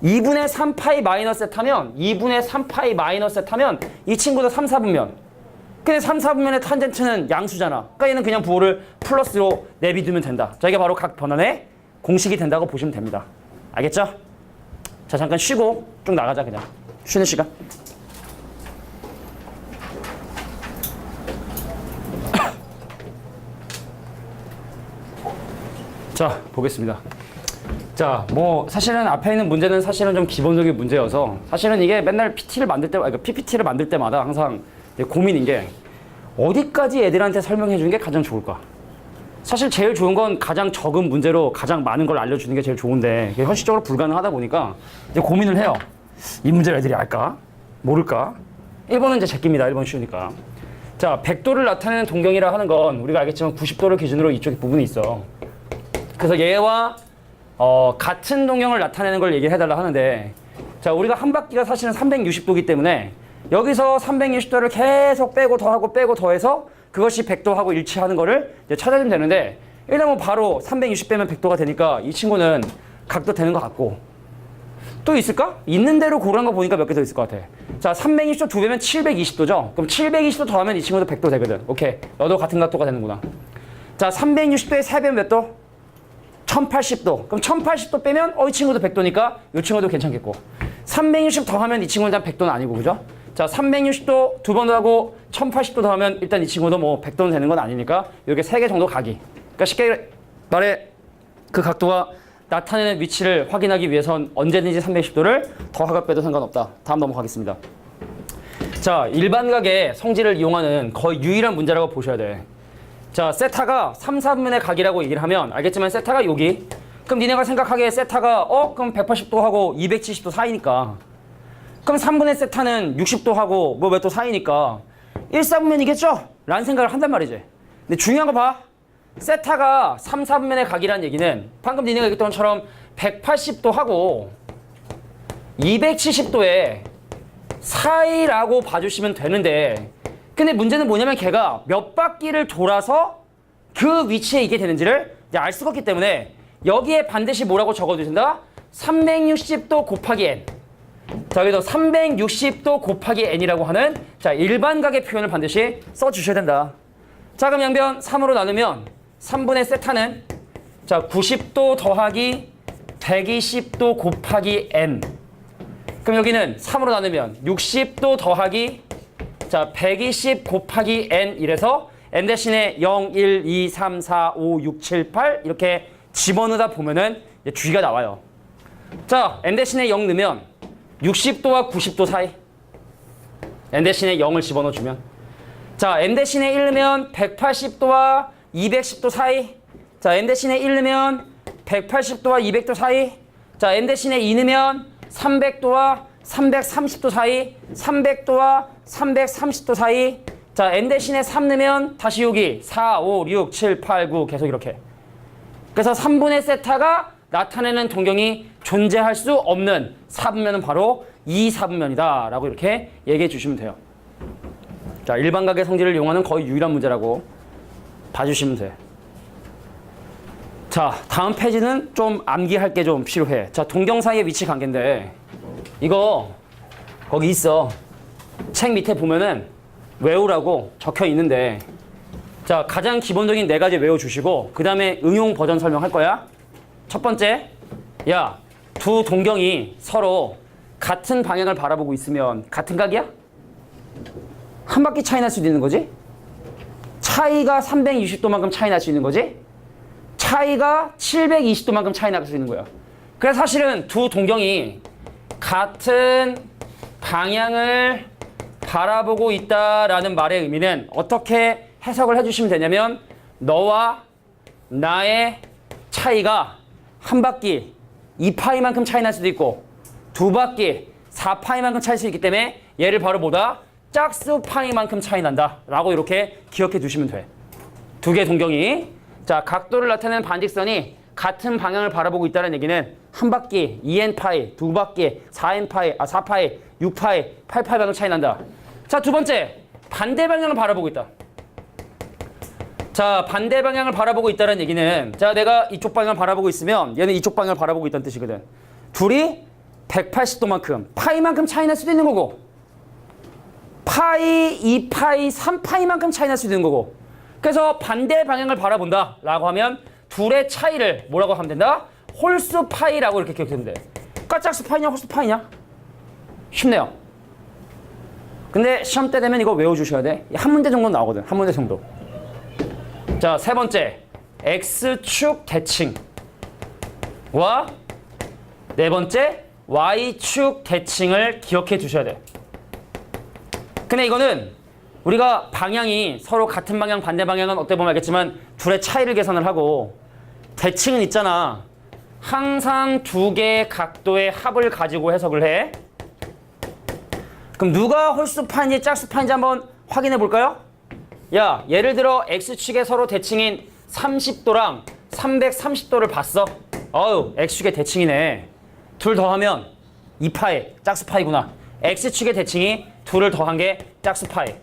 2분의 3 파이 마이너스 세타면 2분의 3 파이 마이너스 세타면 이 친구도 3, 4분면. 근데 3, 4분면의 탄젠트는 양수잖아. 그러니까 얘는 그냥 부호를 플러스로 내비두면 된다. 자, 이게 바로 각 변환의 공식이 된다고 보시면 됩니다. 알겠죠? 자, 잠깐 쉬고 좀 나가자. 그냥 쉬는 시간. 자, 보겠습니다. 자, 사실은 앞에 있는 문제는 사실은 좀 기본적인 문제여서 사실은 이게 맨날 PPT를 만들 때마다 항상 고민인 게 어디까지 애들한테 설명해 주는 게 가장 좋을까? 사실 제일 좋은 건 가장 적은 문제로 가장 많은 걸 알려주는 게 제일 좋은데 그게 현실적으로 불가능하다 보니까 이제 고민을 해요. 이 문제를 애들이 알까? 모를까? 1번은 이제 제끼입니다. 1번 쉬우니까. 자, 100도를 나타내는 동경이라 하는 건 우리가 알겠지만 90도를 기준으로 이쪽 부분이 있어. 그래서 얘와 같은 동경을 나타내는 걸 얘기를 해달라 하는데 자, 우리가 한 바퀴가 사실은 360도이기 때문에 여기서 360도를 계속 빼고 더하고 빼고 더해서 그것이 100도하고 일치하는 거를 이제 찾아주면 되는데, 일단 뭐 바로 360 빼면 100도가 되니까 이 친구는 각도 되는 것 같고, 또 있을까? 있는 대로 고른 거 보니까 몇 개 더 있을 것 같아. 자, 360도 2배면 720도죠? 그럼 720도 더하면 이 친구도 100도 되거든. 오케이. 너도 같은 각도가 되는구나. 자, 360도에 3배면 몇 도? 1080도. 그럼 1080도 빼면 이 친구도 100도니까 이 친구도 괜찮겠고. 360 더하면 이 친구는 일단 100도는 아니고, 그죠? 자, 360도 두 번 더하고 1080도 더하면 일단 이 친구도 뭐 100도는 되는 건 아니니까 이렇게 3개 정도 가기. 그러니까 쉽게 말해 그 각도가 나타내는 위치를 확인하기 위해선 언제든지 360도를 더하고 빼도 상관없다. 다음 넘어가겠습니다. 자, 일반각의 성질을 이용하는 거의 유일한 문제라고 보셔야 돼. 자, 세타가 3, 4분면의 각이라고 얘기를 하면 알겠지만 세타가 여기. 그럼 니네가 생각하기에 세타가 그럼 180도 하고 270도 사이니까. 그럼 3분의 세타는 60도 하고 뭐 몇 도 사이니까 1, 4분면이겠죠? 라는 생각을 한단 말이지. 근데 중요한 거 봐. 세타가 3, 4분면의 각이라는 얘기는 방금 니네가 얘기했던 것처럼 180도 하고 270도의 사이라고 봐주시면 되는데, 근데 문제는 뭐냐면 걔가 몇 바퀴를 돌아서 그 위치에 있게 되는지를 이제 알 수가 없기 때문에 여기에 반드시 뭐라고 적어두신다? 360도 곱하기 n. 자, 여기서 360도 곱하기 n이라고 하는 자 일반각의 표현을 반드시 써주셔야 된다. 자, 그럼 양변 3으로 나누면 3분의 세타는 자 90도 더하기 120도 곱하기 n. 그럼 여기는 3으로 나누면 60도 더하기 자 120 곱하기 n 이래서 n 대신에 0, 1, 2, 3, 4, 5, 6, 7, 8 이렇게 집어넣다 보면은 주기가 나와요. 자, n 대신에 0 넣으면 60도와 90도 사이. n 대신에 0을 집어넣어 주면. 자, n 대신에 1 넣으면 180도와 210도 사이. 자, n 대신에 1 넣으면 180도와 200도 사이. 자, n 대신에 2 넣으면 300도와 330도 사이. 300도와 330도 사이. 자, n 대신에 3 넣으면 다시 여기 4, 5, 6, 7, 8, 9 계속 이렇게. 그래서 3분의 세타가 나타내는 동경이 존재할 수 없는 4분면은 바로 2사분면이다 라고 이렇게 얘기해 주시면 돼요. 자, 일반각의 성질을 이용하는 거의 유일한 문제라고 봐주시면 돼. 자, 다음 페이지는 좀 암기할 게 좀 필요해. 자, 동경 사이의 위치 관계인데 이거 거기 있어. 책 밑에 보면은 외우라고 적혀 있는데, 자, 가장 기본적인 4가지 외워주시고 그 다음에 응용 버전 설명할 거야. 첫 번째, 야, 두 동경이 서로 같은 방향을 바라보고 있으면 같은 각이야? 한 바퀴 차이 날 수도 있는 거지? 차이가 360도만큼 차이 날 수 있는 거지? 차이가 720도만큼 차이 날 수 있는 거야. 그래서 사실은 두 동경이 같은 방향을 바라보고 있다라는 말의 의미는 어떻게 해석을 해주시면 되냐면, 너와 나의 차이가 한 바퀴 2파이만큼 차이 날 수도 있고 두 바퀴 4파이만큼 차이 수 있기 때문에 얘를 바로 보다 짝수파이만큼 차이 난다 라고 이렇게 기억해 두시면 돼. 두 개의 동경이 자 각도를 나타내는 반직선이 같은 방향을 바라보고 있다는 얘기는 한 바퀴 2n파이, 두 바퀴 4n파이, 4파이, 6파이, 8파이만큼 차이 난다. 자, 두 번째, 반대 방향을 바라보고 있다. 자, 반대 방향을 바라보고 있다는 얘기는, 자, 내가 이쪽 방향을 바라보고 있으면 얘는 이쪽 방향을 바라보고 있다는 뜻이거든. 둘이 180도만큼, 파이만큼 차이 날 수도 있는 거고, 파이, 2파이, 3파이만큼 차이 날 수도 있는 거고. 그래서 반대 방향을 바라본다 라고 하면 둘의 차이를 뭐라고 하면 된다? 홀수 파이라고 이렇게 기억하면 돼. 그러니까 짝수 파이냐 홀수 파이냐? 쉽네요. 근데 시험 때 되면 이거 외워주셔야 돼. 한 문제 정도 나오거든. 한 문제 정도. 자, 세 번째, X축 대칭과 네 번째, Y축 대칭을 기억해 두셔야 돼. 근데 이거는 우리가 방향이 서로 같은 방향, 반대 방향은 어떻게 보면 알겠지만 둘의 차이를 계산을 하고, 대칭은 있잖아. 항상 두 개의 각도의 합을 가지고 해석을 해. 그럼 누가 홀수파인지 짝수파인지 한번 확인해 볼까요? 야, 예를 들어 X축에 서로 대칭인 30도랑 330도를 봤어. 어우, X축의 대칭이네. 둘 더하면 2파이 짝수파이구나. x축의 대칭이 2를 더한 게 짝수파이.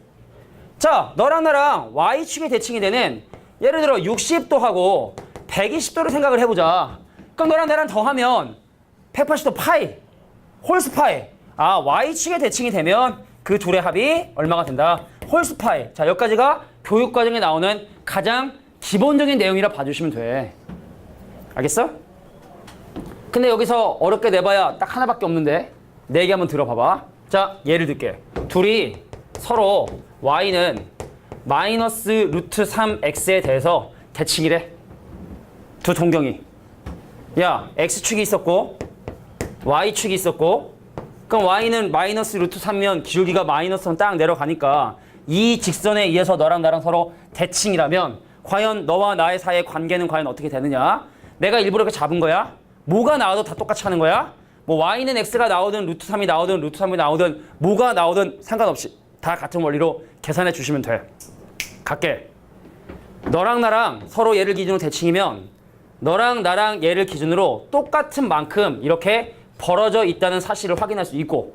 자, 너랑 나랑 y축의 대칭이 되는 예를 들어 60도 하고 120도를 생각을 해보자. 그럼 너랑 나랑 더하면 180도 파이, 홀수파이. 아, y축의 대칭이 되면 그 둘의 합이 얼마가 된다? 홀수파이. 자, 여기까지가 교육과정에 나오는 가장 기본적인 내용이라 봐주시면 돼. 알겠어? 근데 여기서 어렵게 내봐야 딱 하나밖에 없는데 내 얘기 한번 들어봐봐. 자, 예를 들게. 둘이 서로 y는 마이너스 루트 3x에 대해서 대칭이래. 두 동경이. 야, x축이 있었고 y축이 있었고 그럼 y는 마이너스 루트 3면 기울기가 마이너스로 딱 내려가니까 이 직선에 의해서 너랑 나랑 서로 대칭이라면 과연 너와 나의 사이의 관계는 과연 어떻게 되느냐? 내가 일부러 이렇게 잡은 거야? 뭐가 나와도 다 똑같이 하는 거야? 뭐 y는 x가 나오든 루트 3이 나오든 루트 3이 나오든 뭐가 나오든 상관없이 다 같은 원리로 계산해 주시면 돼. 갈게. 너랑 나랑 서로 얘를 기준으로 대칭이면 너랑 나랑 얘를 기준으로 똑같은 만큼 이렇게 벌어져 있다는 사실을 확인할 수 있고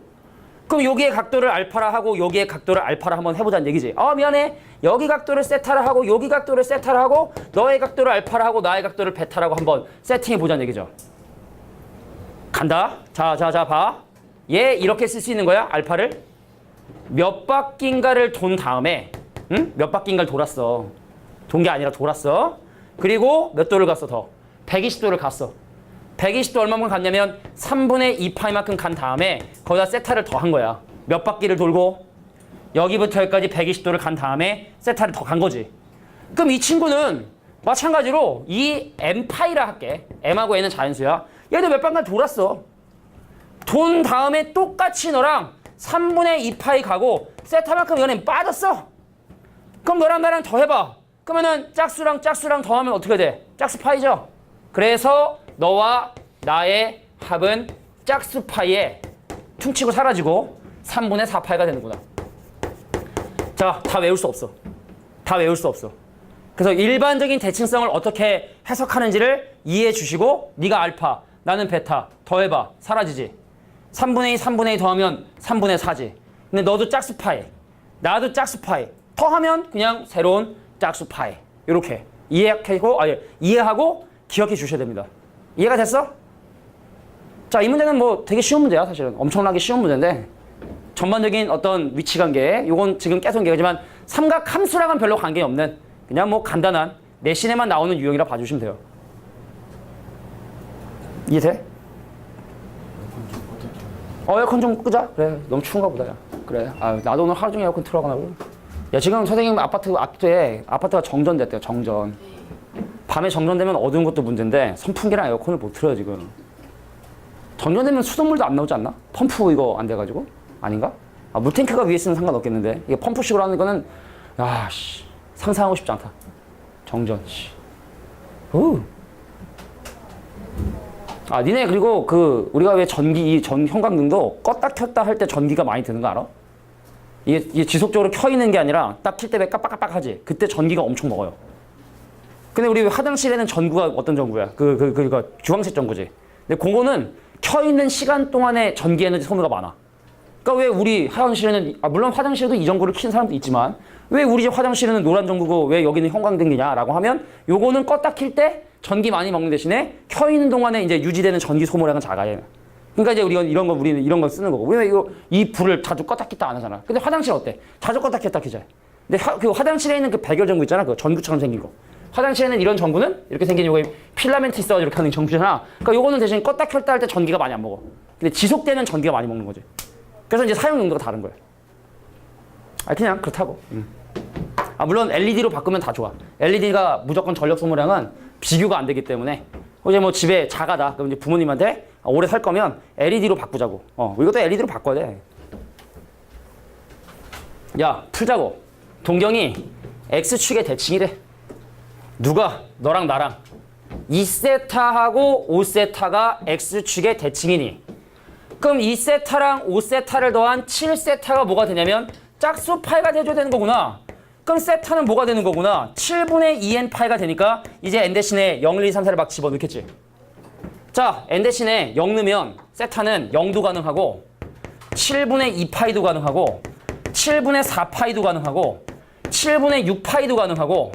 그럼 여기의 각도를 알파라 하고 여기의 각도를 알파라 한번 해보자는 얘기지. 미안해. 여기 각도를 세타라 하고 여기 각도를 세타라 하고 너의 각도를 알파라 하고 나의 각도를 베타라고 한번 세팅해보자는 얘기죠. 간다. 자, 봐. 얘 이렇게 쓸 수 있는 거야. 알파를. 몇 바퀴인가를 돈 다음에 응? 몇 바퀴인가를 돌았어. 돈 게 아니라 돌았어. 그리고 몇 도를 갔어 더? 120도를 갔어. 120도 얼마만큼 갔냐면 3분의 2파이만큼 간 다음에 거기다 세타를 더한 거야. 몇 바퀴를 돌고 여기부터 여기까지 120도를 간 다음에 세타를 더 간 거지. 그럼 이 친구는 마찬가지로 이 m파이라 할게. m하고 n은 자연수야. 얘도 몇 번간 돌았어. 돈 다음에 똑같이 너랑 3분의 2파이 가고 세타만큼 얘는 빠졌어. 그럼 너랑 나랑 더해봐. 그러면은 짝수랑 더하면 어떻게 돼? 짝수파이죠. 그래서 너와 나의 합은 짝수파이에 퉁치고 사라지고 3분의 4파이가 되는구나. 자, 다 외울 수 없어. 다 외울 수 없어. 그래서 일반적인 대칭성을 어떻게 해석하는지를 이해해 주시고 네가 알파, 나는 베타 더해봐. 사라지지. 3분의 2 더하면 3분의 4지. 근데 너도 짝수파이, 나도 짝수파이. 더하면 그냥 새로운 짝수파이. 이렇게 이해하고 기억해 주셔야 됩니다. 이해가 됐어? 자, 이 문제는 뭐 되게 쉬운 문제야. 사실은 엄청나게 쉬운 문제인데 전반적인 어떤 위치관계 이건 지금 계속 얘기하지만 삼각 함수랑은 별로 관계없는 그냥 뭐 간단한 내신에만 나오는 유형이라 봐주시면 돼요. 이해돼? 에어컨 좀 끄자. 그래, 너무 추운가 보다. 야. 그래. 나도 오늘 하루 종일 에어컨 틀어가나. 야, 지금 선생님 아파트 앞에 아파트가 정전됐대요. 정전. 밤에 정전되면 어두운 것도 문제인데 선풍기랑 에어컨을 못 틀어요 지금. 정전되면 수돗물도 안 나오지 않나? 펌프 이거 안 돼가지고? 아닌가? 물탱크가 위에 있으면 상관없겠는데 이게 펌프식으로 하는 거는 상상하고 싶지 않다. 정전. 니네 그리고 우리가 왜 전기 형광등도 껐다 켰다 할 때 전기가 많이 드는 거 알아? 이게 지속적으로 켜 있는 게 아니라 딱 킬 때 왜 깜빡깜빡 하지? 그때 전기가 엄청 먹어요. 근데 우리 화장실에는 전구가 어떤 전구야? 그거 주황색 전구지. 근데 그거는 켜 있는 시간 동안에 전기 에너지 소모가 많아. 그러니까 왜 우리 화장실에는 물론 화장실에도 이 전구를 킨 사람도 있지만 왜 우리 집 화장실에는 노란 전구고 왜 여기는 형광등이냐라고 하면 요거는 껐다 킬 때 전기 많이 먹는 대신에 켜 있는 동안에 이제 유지되는 전기 소모량은 작아요. 그러니까 이제 우리는 이런 거 쓰는 거고. 왜 이 불을 자주 껐다 켰다 안 하잖아. 근데 화장실 어때? 자주 껐다 켰다 켜자. 근데 그 화장실에 있는 그 백열 전구 있잖아. 그 전구처럼 생긴 거. 화장실에는 이런 전구는 이렇게 생긴 요게 필라멘트 있어가지고 이렇게 하는 전구잖아. 그러니까 요거는 대신 껐다 켰다 할 때 전기가 많이 안 먹어. 근데 지속되는 전기가 많이 먹는 거지. 그래서 이제 사용 용도가 다른 거야. 그냥 그렇다고. 물론 LED로 바꾸면 다 좋아. LED가 무조건 전력 소모량은 비교가 안 되기 때문에 이제 뭐 집에 자가다. 그럼 이제 부모님한테 오래 살 거면 LED로 바꾸자고. 이것도 LED로 바꿔야 돼. 야, 풀자고. 동경이 X축의 대칭이래. 누가? 너랑 나랑. 2세타하고 5세타가 X축의 대칭이니 그럼 2세타랑 5세타를 더한 7세타가 뭐가 되냐면 짝수파이가 돼줘야 되는 거구나. 그럼 세타는 뭐가 되는 거구나. 7분의 2n 파이가 되니까 이제 n 대신에 0, 1, 2, 3, 4를 막 집어넣겠지. 자, n 대신에 0 넣으면 세타는 0도 가능하고 7분의 2파이도 가능하고 7분의 4파이도 가능하고 7분의 6파이도 가능하고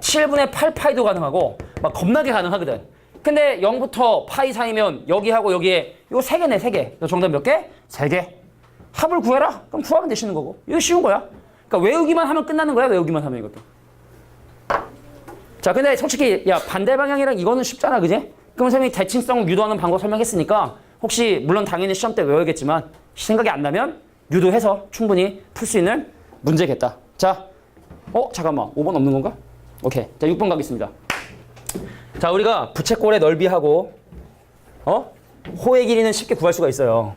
7분의 8파이도 가능하고 막 겁나게 가능하거든. 근데 0부터 파이 사이면 여기하고 여기에 요 3개네, 3개. 정답 몇 개? 3개. 합을 구해라? 그럼 구하면 되시는 거고. 이거 쉬운 거야. 그러니까 외우기만 하면 끝나는 거야. 외우기만 하면 이것도. 자, 근데 솔직히 야 반대 방향이랑 이거는 쉽잖아, 그지? 그럼 선생님이 대칭성 유도하는 방법 설명했으니까 혹시 물론 당연히 시험 때 외워야겠지만 생각이 안 나면 유도해서 충분히 풀 수 있는 문제겠다. 자, 잠깐만 5번 없는 건가? 오케이, 자 6번 가겠습니다. 자, 우리가 부채꼴의 넓이하고 호의 길이는 쉽게 구할 수가 있어요.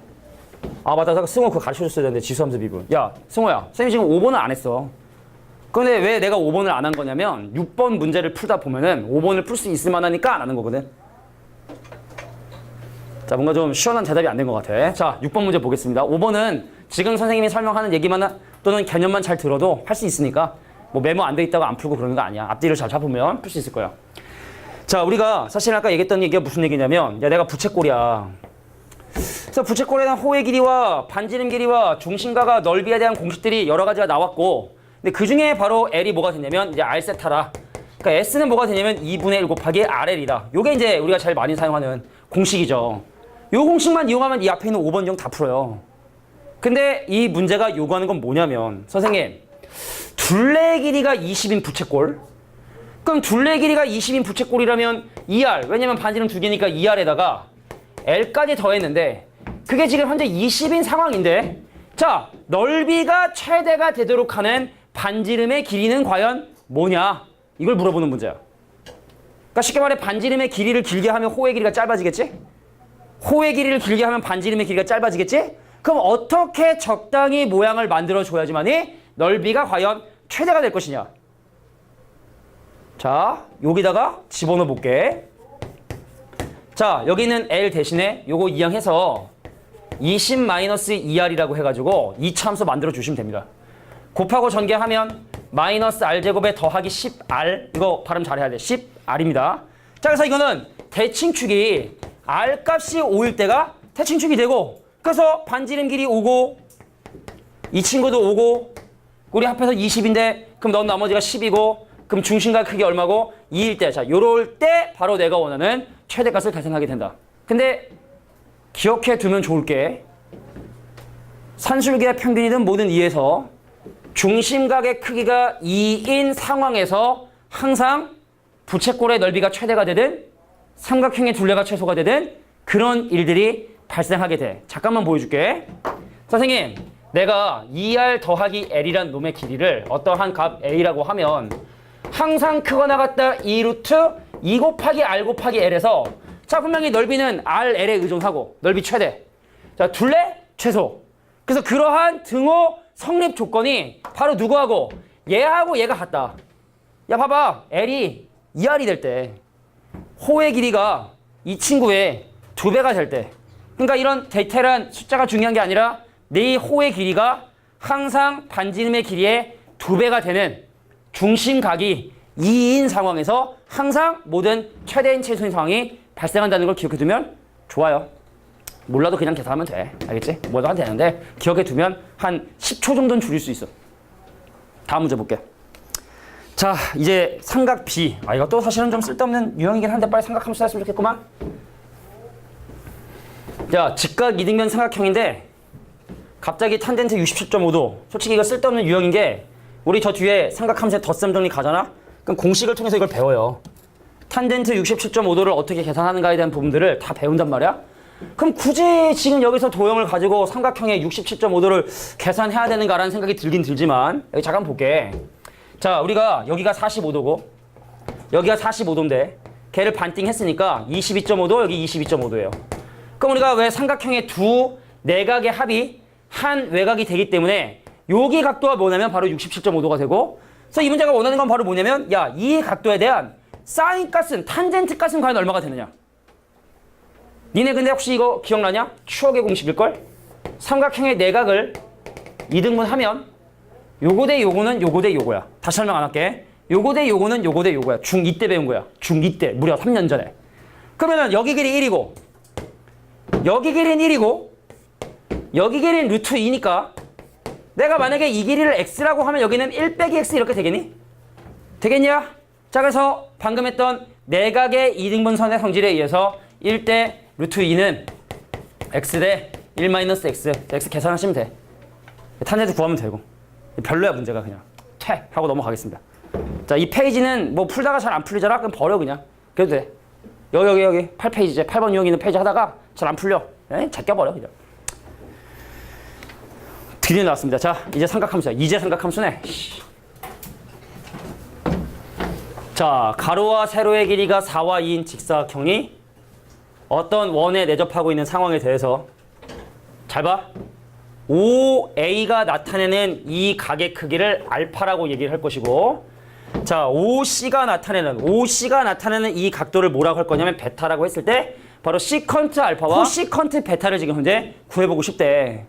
아 맞다, 승호 그거 가르쳐줬어야 되는데 지수함수 비분. 야 승호야, 선생님 지금 5번을 안 했어. 근데 왜 내가 5번을 안 한 거냐면 6번 문제를 풀다 보면은 5번을 풀 수 있을 만하니까 안 하는 거거든. 자, 뭔가 좀 시원한 대답이 안 된 것 같아. 자, 6번 문제 보겠습니다. 5번은 지금 선생님이 설명하는 얘기만 또는 개념만 잘 들어도 할 수 있으니까 뭐 메모 안 돼 있다고 안 풀고 그러는 거 아니야. 앞뒤를 잘 잡으면 풀 수 있을 거야. 자, 우리가 사실 아까 얘기했던 얘기가 무슨 얘기냐면 야 내가 부채꼴이야. 그래서 부채꼴에 대한 호의 길이와 반지름 길이와 중심각과 넓이에 대한 공식들이 여러 가지가 나왔고 근데 그 중에 바로 L이 뭐가 되냐면 이제 R세타라. 그러니까 S는 뭐가 되냐면 2분의 1 곱하기 RL이다. 요게 이제 우리가 제일 많이 사용하는 공식이죠. 요 공식만 이용하면 이 앞에 있는 5번 정 다 풀어요. 근데 이 문제가 요구하는 건 뭐냐면 선생님 둘레 길이가 20인 부채꼴. 그럼 둘레 길이가 20인 부채꼴이라면 2R. 왜냐면 반지름 2개니까 2R에다가 L까지 더했는데 그게 지금 현재 20인 상황인데 자, 넓이가 최대가 되도록 하는 반지름의 길이는 과연 뭐냐? 이걸 물어보는 문제야. 그러니까 쉽게 말해 반지름의 길이를 길게 하면 호의 길이가 짧아지겠지? 호의 길이를 길게 하면 반지름의 길이가 짧아지겠지? 그럼 어떻게 적당히 모양을 만들어줘야지만이 넓이가 과연 최대가 될 것이냐? 자, 여기다가 집어넣어 볼게. 자, 여기는 L 대신에 요거 이항해서 20-2R이라고 해가지고 이차함수 만들어 주시면 됩니다. 곱하고 전개하면 마이너스 R제곱에 더하기 10R. 이거 발음 잘해야 돼. 10R입니다. 자, 그래서 이거는 대칭축이 R 값이 5일 때가 대칭축이 되고 그래서 반지름 길이 5고 이 친구도 5고 우리 합해서 20인데 그럼 넌 나머지가 10이고 그럼 중심각 크기 얼마고? 2일 때. 자, 요럴 때 바로 내가 원하는 최대값을 계산하게 된다. 근데 기억해 두면 좋을 게 산술기의 평균이든 뭐든 2에서 중심각의 크기가 2인 상황에서 항상 부채꼴의 넓이가 최대가 되든 삼각형의 둘레가 최소가 되든 그런 일들이 발생하게 돼. 잠깐만 보여줄게. 선생님, 내가 2R 더하기 L이란 놈의 길이를 어떠한 값 A라고 하면 항상 크거나 같다 2 루트 2 곱하기 R 곱하기 L에서 자, 분명히 넓이는 R, L에 의존하고 넓이 최대. 자, 둘레 최소. 그래서 그러한 등호 성립 조건이 바로 누구하고? 얘하고 얘가 같다. 야, 봐봐. L이 2R이 될 때 호의 길이가 이 친구의 2배가 될 때 그러니까 이런 대테란 숫자가 중요한 게 아니라 네 호의 길이가 항상 반지름의 길이의 2배가 되는 중심각이 2인 상황에서 항상 모든 최대인 최소인 상황이 발생한다는 걸 기억해두면 좋아요. 몰라도 그냥 계산하면 돼. 알겠지? 뭐도 하면 되는데 기억해두면 한 10초 정도는 줄일 수 있어. 다음 문제 볼게. 자, 이제 삼각 B. 이것도 사실은 좀 쓸데없는 유형이긴 한데 빨리 삼각함수 했으면 좋겠구만. 자, 직각 이등변 삼각형인데 갑자기 탄젠트 67.5도. 솔직히 이거 쓸데없는 유형인 게 우리 저 뒤에 삼각함수의 덧셈 정리 가잖아? 그럼 공식을 통해서 이걸 배워요. 탄젠트 67.5도를 어떻게 계산하는가에 대한 부분들을 다 배운단 말이야? 그럼 굳이 지금 여기서 도형을 가지고 삼각형의 67.5도를 계산해야 되는가라는 생각이 들긴 들지만 여기 잠깐 볼게. 자, 우리가 여기가 45도고 여기가 45도인데 걔를 반띵 했으니까 22.5도 여기 22.5도예요. 그럼 우리가 왜 삼각형의 두 내각의 합이 한 외곽이 되기 때문에 여기 각도가 뭐냐면 바로 67.5도가 되고 그래서 이 문제가 원하는 건 바로 뭐냐면 야, 이 각도에 대한 사인 값은 탄젠트 값은 과연 얼마가 되느냐? 니네 근데 혹시 이거 기억나냐? 추억의 공식일걸? 삼각형의 내각을 2등분하면 요거 대 요거는 요거 대 요거야. 다시 설명 안 할게. 요거 대 요거는 요거 대 요거야. 중2 때 배운 거야. 중2 때 무려 3년 전에. 그러면은 여기 길이 1이고 여기 길이는 1이고 여기 길이는 루트 2니까 내가 만약에 이 길이를 x라고 하면 여기는 1 빼기 x 이렇게 되겠니? 되겠냐? 자, 그래서 방금 했던 내각의 이등분선의 성질에 의해서 1대 루트 2는 x 대 1 마이너스 x. x 계산하시면 돼. 탄젠트 구하면 되고. 별로야 문제가 그냥. 퇴! 하고 넘어가겠습니다. 자, 이 페이지는 뭐 풀다가 잘 안 풀리잖아? 그럼 버려 그냥. 그래도 돼. 여기 8페이지제 8번 유형 있는 페이지 하다가 잘 안 풀려. 제껴버려 그냥. 드디어 나왔습니다. 자, 이제 삼각함수야. 이제 삼각함수네. 자, 가로와 세로의 길이가 4와 2인 직사각형이 어떤 원에 내접하고 있는 상황에 대해서 잘 봐. OA가 나타내는 이 각의 크기를 알파라고 얘기를 할 것이고, 자, OC가 나타내는 이 각도를 뭐라고 할 거냐면 베타라고 했을 때 바로 시컨트 알파와 코시컨트 베타를 지금 현재 구해보고 싶대.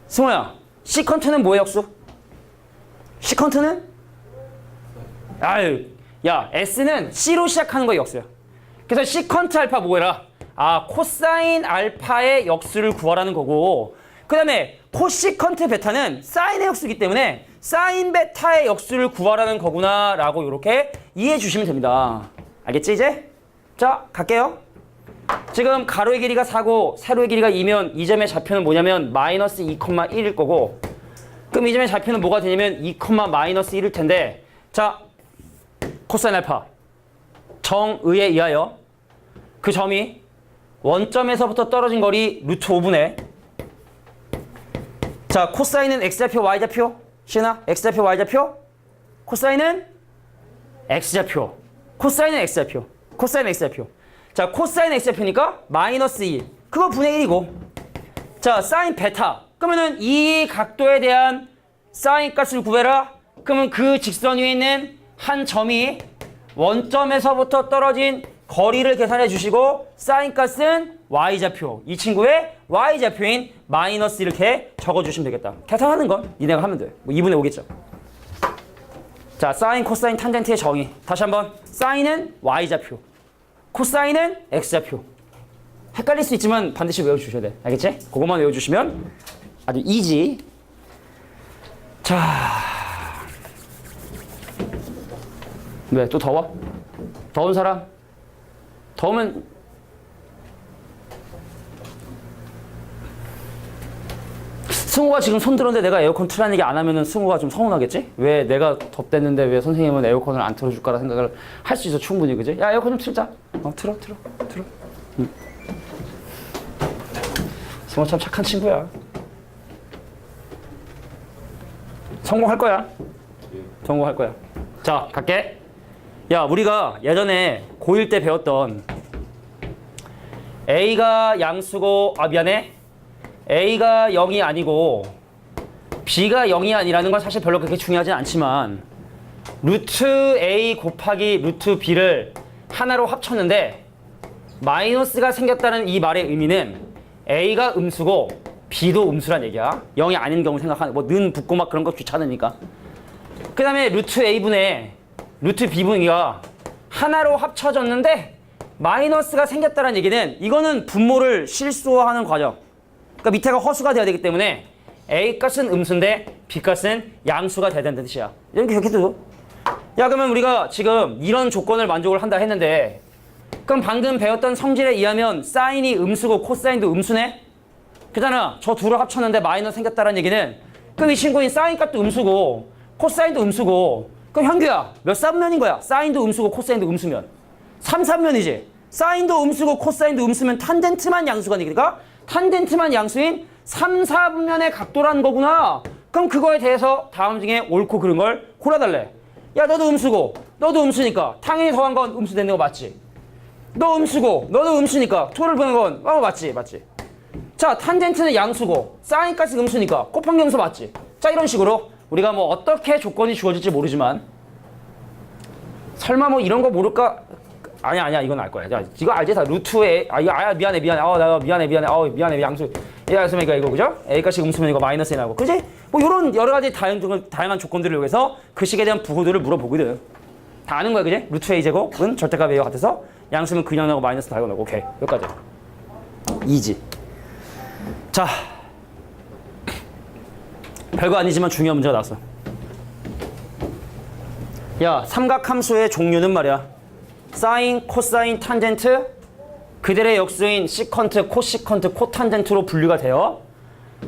승호야, 시컨트는 뭐의 역수? 시컨트는? 아유, 야, S는 C로 시작하는 거의 역수야. 그래서 시컨트 알파 뭐해라? 아, 코사인 알파의 역수를 구하라는 거고, 그 다음에 코시컨트 베타는 사인의 역수이기 때문에 사인 베타의 역수를 구하라는 거구나 라고 이렇게 이해해 주시면 됩니다. 알겠지 이제? 자, 갈게요. 지금 가로의 길이가 4고 세로의 길이가 2면 이 점의 좌표는 뭐냐면 마이너스 2,1일 거고, 그럼 이 점의 좌표는 뭐가 되냐면 2, 마이너스 1일 텐데, 자, 코사인 알파 정의에 의하여 그 점이 원점에서부터 떨어진 거리 루트 5분의, 자, 코사인은 x좌표 y좌표 시은아, x좌표 y좌표, 코사인은 x좌표, 코사인은 x좌표, 코사인 x좌표. 자, 코사인 x좌표니까 마이너스 2, 그거 분의 1이고, 자, 사인 베타, 그러면은 이 각도에 대한 사인 값을 구해라. 그러면 그 직선 위에 있는 한 점이 원점에서부터 떨어진 거리를 계산해 주시고, 사인 값은 y좌표, 이 친구의 y좌표인 마이너스 이렇게 적어주시면 되겠다. 계산하는 건 니네가 하면 돼. 뭐 2분의 5겠죠. 자, 사인, 코사인, 탄젠트의 정의. 다시 한번. 사인은 y좌표, 코사인은 x좌표. 헷갈릴 수 있지만 반드시 외워주셔야 돼. 알겠지? 그것만 외워주시면 아주 이지. 자, 왜? 또 더워? 더운 사람? 더우면 승우가 지금 손 들었는데 내가 에어컨 틀라는 얘기 안 하면은 승우가 좀 서운하겠지? 왜 내가 덥댔는데 왜 선생님은 에어컨을 안 틀어줄까라 생각을 할 수 있어. 충분히. 그지? 야, 에어컨 좀 틀자. 틀어. 승우 참 착한 친구야. 성공할 거야. 자, 갈게. 야, 우리가 예전에 고1 때 배웠던 A가 양수고, 미안해. A가 0이 아니고 B가 0이 아니라는 건 사실 별로 그렇게 중요하진 않지만, 루트 A 곱하기 루트 B를 하나로 합쳤는데 마이너스가 생겼다는 이 말의 의미는 A가 음수고 B도 음수란 얘기야. 0이 아닌 경우 생각하는, 뭐 는 붙고 막 그런 거 귀찮으니까. 그 다음에 루트 A분의 루트 B분이가 하나로 합쳐졌는데 마이너스가 생겼다는 얘기는 이거는 분모를 실수하는 과정. 그러니까 밑에가 허수가 돼야 되기 때문에 A 값은 음수인데 B 값은 양수가 돼야 된다는 뜻이야. 이렇게 해도. 야, 그러면 우리가 지금 이런 조건을 만족을 한다 했는데, 그럼 방금 배웠던 성질에 의하면 사인이 음수고 코사인도 음수네? 그잖아. 저 둘을 합쳤는데 마이너스 생겼다는 얘기는, 그럼 이 친구는 사인 값도 음수고 코사인도 음수고, 그럼 현규야 몇 쌍면인 거야? 사인도 음수고 코사인도 음수면 3, 3면이지. 사인도 음수고 코사인도 음수면 탄젠트만 양수가 되니까 탄젠트만 양수인 3, 4분면의 각도라는 거구나. 그럼 그거에 대해서 다음 중에 옳고 그른 걸 골라달래. 야, 너도 음수고 너도 음수니까 당연히 더한 건 음수되는 거 맞지? 너 음수고 너도 음수니까 토를 보는 건 맞지? 자, 탄젠트는 양수고 사인까지 음수니까 곱한 경수 맞지? 자, 이런 식으로 우리가 뭐 어떻게 조건이 주어질지 모르지만, 설마 뭐 이런 거 모를까? 아니야 이건 알 거야. 자, 이거 알지? 다 루트에 미안해. 나 미안해. 양수. 그러니까 이거 그죠? A값이 음수면 이거 마이너스 나고, 그지? 뭐 이런 여러 가지 다양한 조건들을 이용해서 그 식에 대한 부호들을 물어보거든. 다 아는 거야, 그지? 루트 A 제곱은 절대값 A와 같아서 양수면 그냥 나고 마이너스 달고 나고. 오케이, 여기까지. 2지. 자, 별거 아니지만 중요한 문제가 나왔어. 야, 삼각함수의 종류는 말이야. 사인, 코사인, 탄젠트, 그들의 역수인 시컨트, 코시컨트, 코탄젠트로 분류가 돼요.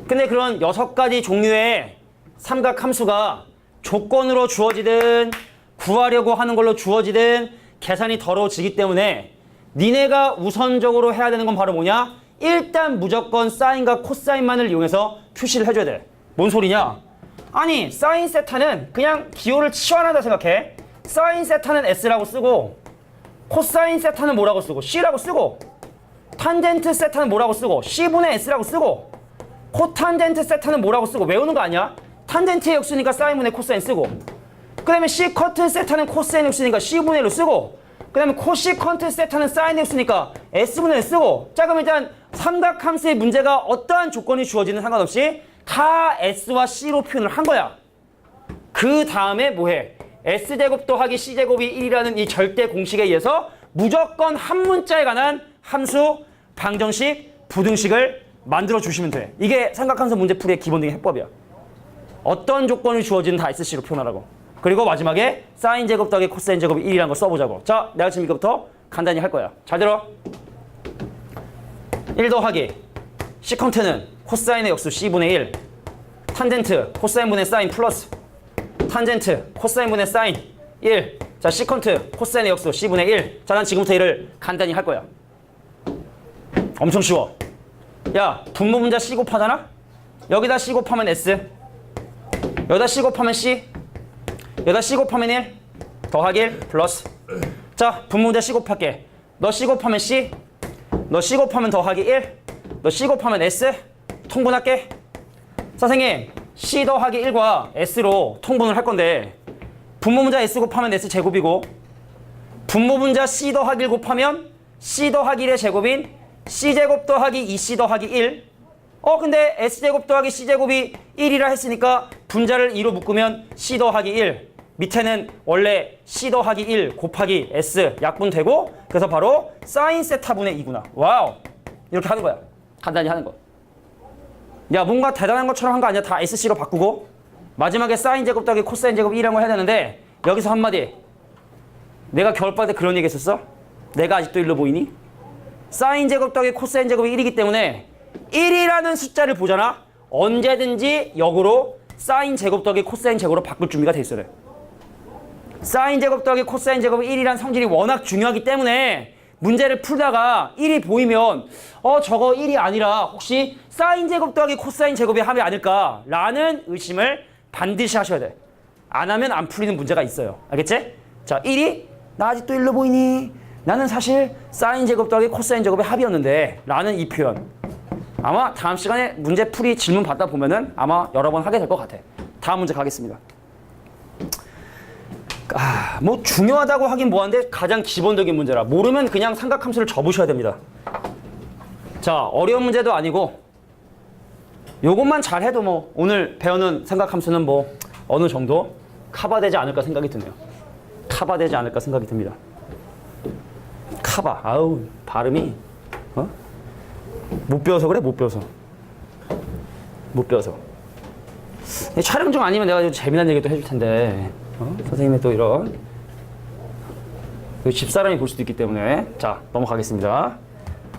근데 그런 6가지 종류의 삼각함수가 조건으로 주어지든 구하려고 하는 걸로 주어지든 계산이 더러워지기 때문에 니네가 우선적으로 해야 되는 건 바로 뭐냐? 일단 무조건 사인과 코사인만을 이용해서 표시를 해줘야 돼. 뭔 소리냐? 아니, 사인 세타는 그냥 기호를 치환한다 생각해. 사인 세타는 S라고 쓰고 코사인 세타는 뭐라고 쓰고 C라고 쓰고 탄젠트 세타는 뭐라고 쓰고 C분의 S라고 쓰고 코탄젠트 세타는 뭐라고 쓰고 외우는 거 아니야? 탄젠트의 역수니까 사인분의 코사인 쓰고 그 다음에 C커트 세타는 코사인 역수니까 C분의 1로 쓰고 그 다음에 코시컨트 세타는 사인 역수니까 S분의 1 쓰고 자 그럼 일단 삼각함수의 문제가 어떠한 조건이 주어지는 상관없이 다 S와 C로 표현을 한 거야. 그 다음에 뭐해? S제곱 더하기 C제곱이 1이라는 이 절대 공식에 의해서 무조건 한 문자에 관한 함수, 방정식, 부등식을 만들어 주시면 돼. 이게 삼각함수 문제풀이의 기본적인 해법이야. 어떤 조건이 주어지는 다 SC로 표현하라고. 그리고 마지막에 사인 제곱 더하기 코사인 제곱이 1이라는 걸 써보자고. 자, 내가 지금 이거부터 간단히 할 거야. 잘 들어. 1 더하기 시컨트는 코사인의 역수 C분의 1 탄젠트 코사인분의 사인 플러스 탄젠트 코사인분의 사인 1 자 시컨트 코사인의 역수 C분의 1 자 난 지금부터 얘를 간단히 할 거야. 엄청 쉬워. 야 분모 분자 C 곱하잖아? 여기다 C 곱하면 S 여기다 C 곱하면 C 여기다 C 곱하면 1 더하기 1 플러스 자 분모 분자 C 곱할게. 너 C 곱하면 C 너 C 곱하면 더하기 1 너 C 곱하면 S 통분할게. 선생님 C 더하기 1과 S로 통분을 할 건데 분모 분자 S 곱하면 S 제곱이고 분모 분자 C 더하기 1 곱하면 C 더하기 1의 제곱인 C 제곱 더하기 2C 더하기 1 근데 S 제곱 더하기 C 제곱이 1이라 했으니까 분자를 2로 묶으면 C 더하기 1 밑에는 원래 C 더하기 1 곱하기 S 약분되고 그래서 바로 사인 세타분의 2구나. 와우 이렇게 하는 거야. 간단히 하는 거. 야 뭔가 대단한 것처럼 한 거 아니야. 다 SC로 바꾸고 마지막에 사인 제곱 더하기 코사인 제곱 2라는 걸 해야 되는데 여기서 한마디. 내가 겨울바다 때 그런 얘기 했었어? 내가 아직도 일로 보이니? 사인 제곱 더하기 코사인 제곱이 1이기 때문에 1이라는 숫자를 보잖아? 언제든지 역으로 사인 제곱 더하기 코사인 제곱으로 바꿀 준비가 돼 있어야 돼. 사인 제곱 더하기 코사인 제곱이 1이라는 성질이 워낙 중요하기 때문에 문제를 풀다가 1이 보이면 저거 1이 아니라 혹시 사인 제곱 더하기 코사인 제곱의 합이 아닐까 라는 의심을 반드시 하셔야 돼. 안 하면 안 풀리는 문제가 있어요. 알겠지? 자 1이 나 아직도 1로 보이니? 나는 사실 사인 제곱 더하기 코사인 제곱의 합이었는데 라는 이 표현 아마 다음 시간에 문제풀이 질문 받다 보면은 아마 여러 번 하게 될 것 같아. 다음 문제 가겠습니다. 뭐 중요하다고 하긴 뭐한데 가장 기본적인 문제라 모르면 그냥 삼각함수를 접으셔야 됩니다. 자 어려운 문제도 아니고 요것만 잘해도 뭐 오늘 배우는 삼각함수는 뭐 어느 정도 커버되지 않을까 생각이 드네요. 커버되지 않을까 생각이 듭니다. 커버 아우 발음이 못 배워서 그래. 못 배워서 촬영 중 아니면 내가 좀 재미난 얘기도 해줄 텐데 선생님의 또 이런 집사람이 볼 수도 있기 때문에 자 넘어가겠습니다.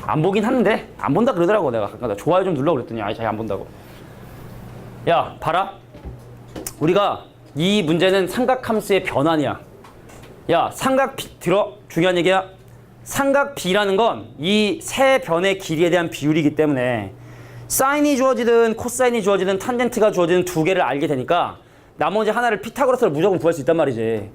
안 보긴 하는데 안 본다 그러더라고. 내가 가끔 좋아요 좀 눌러 그랬더니 아이 자기 안 본다고. 야 봐라 우리가 이 문제는 삼각함수의 변환이야. 야 삼각 B 들어 중요한 얘기야. 삼각 B라는 건 이 세 변의 길이에 대한 비율이기 때문에 사인이 주어지든 코사인이 주어지든 탄젠트가 주어지든 두 개를 알게 되니까 나머지 하나를 피타고라스를 무조건 구할 수 있단 말이지.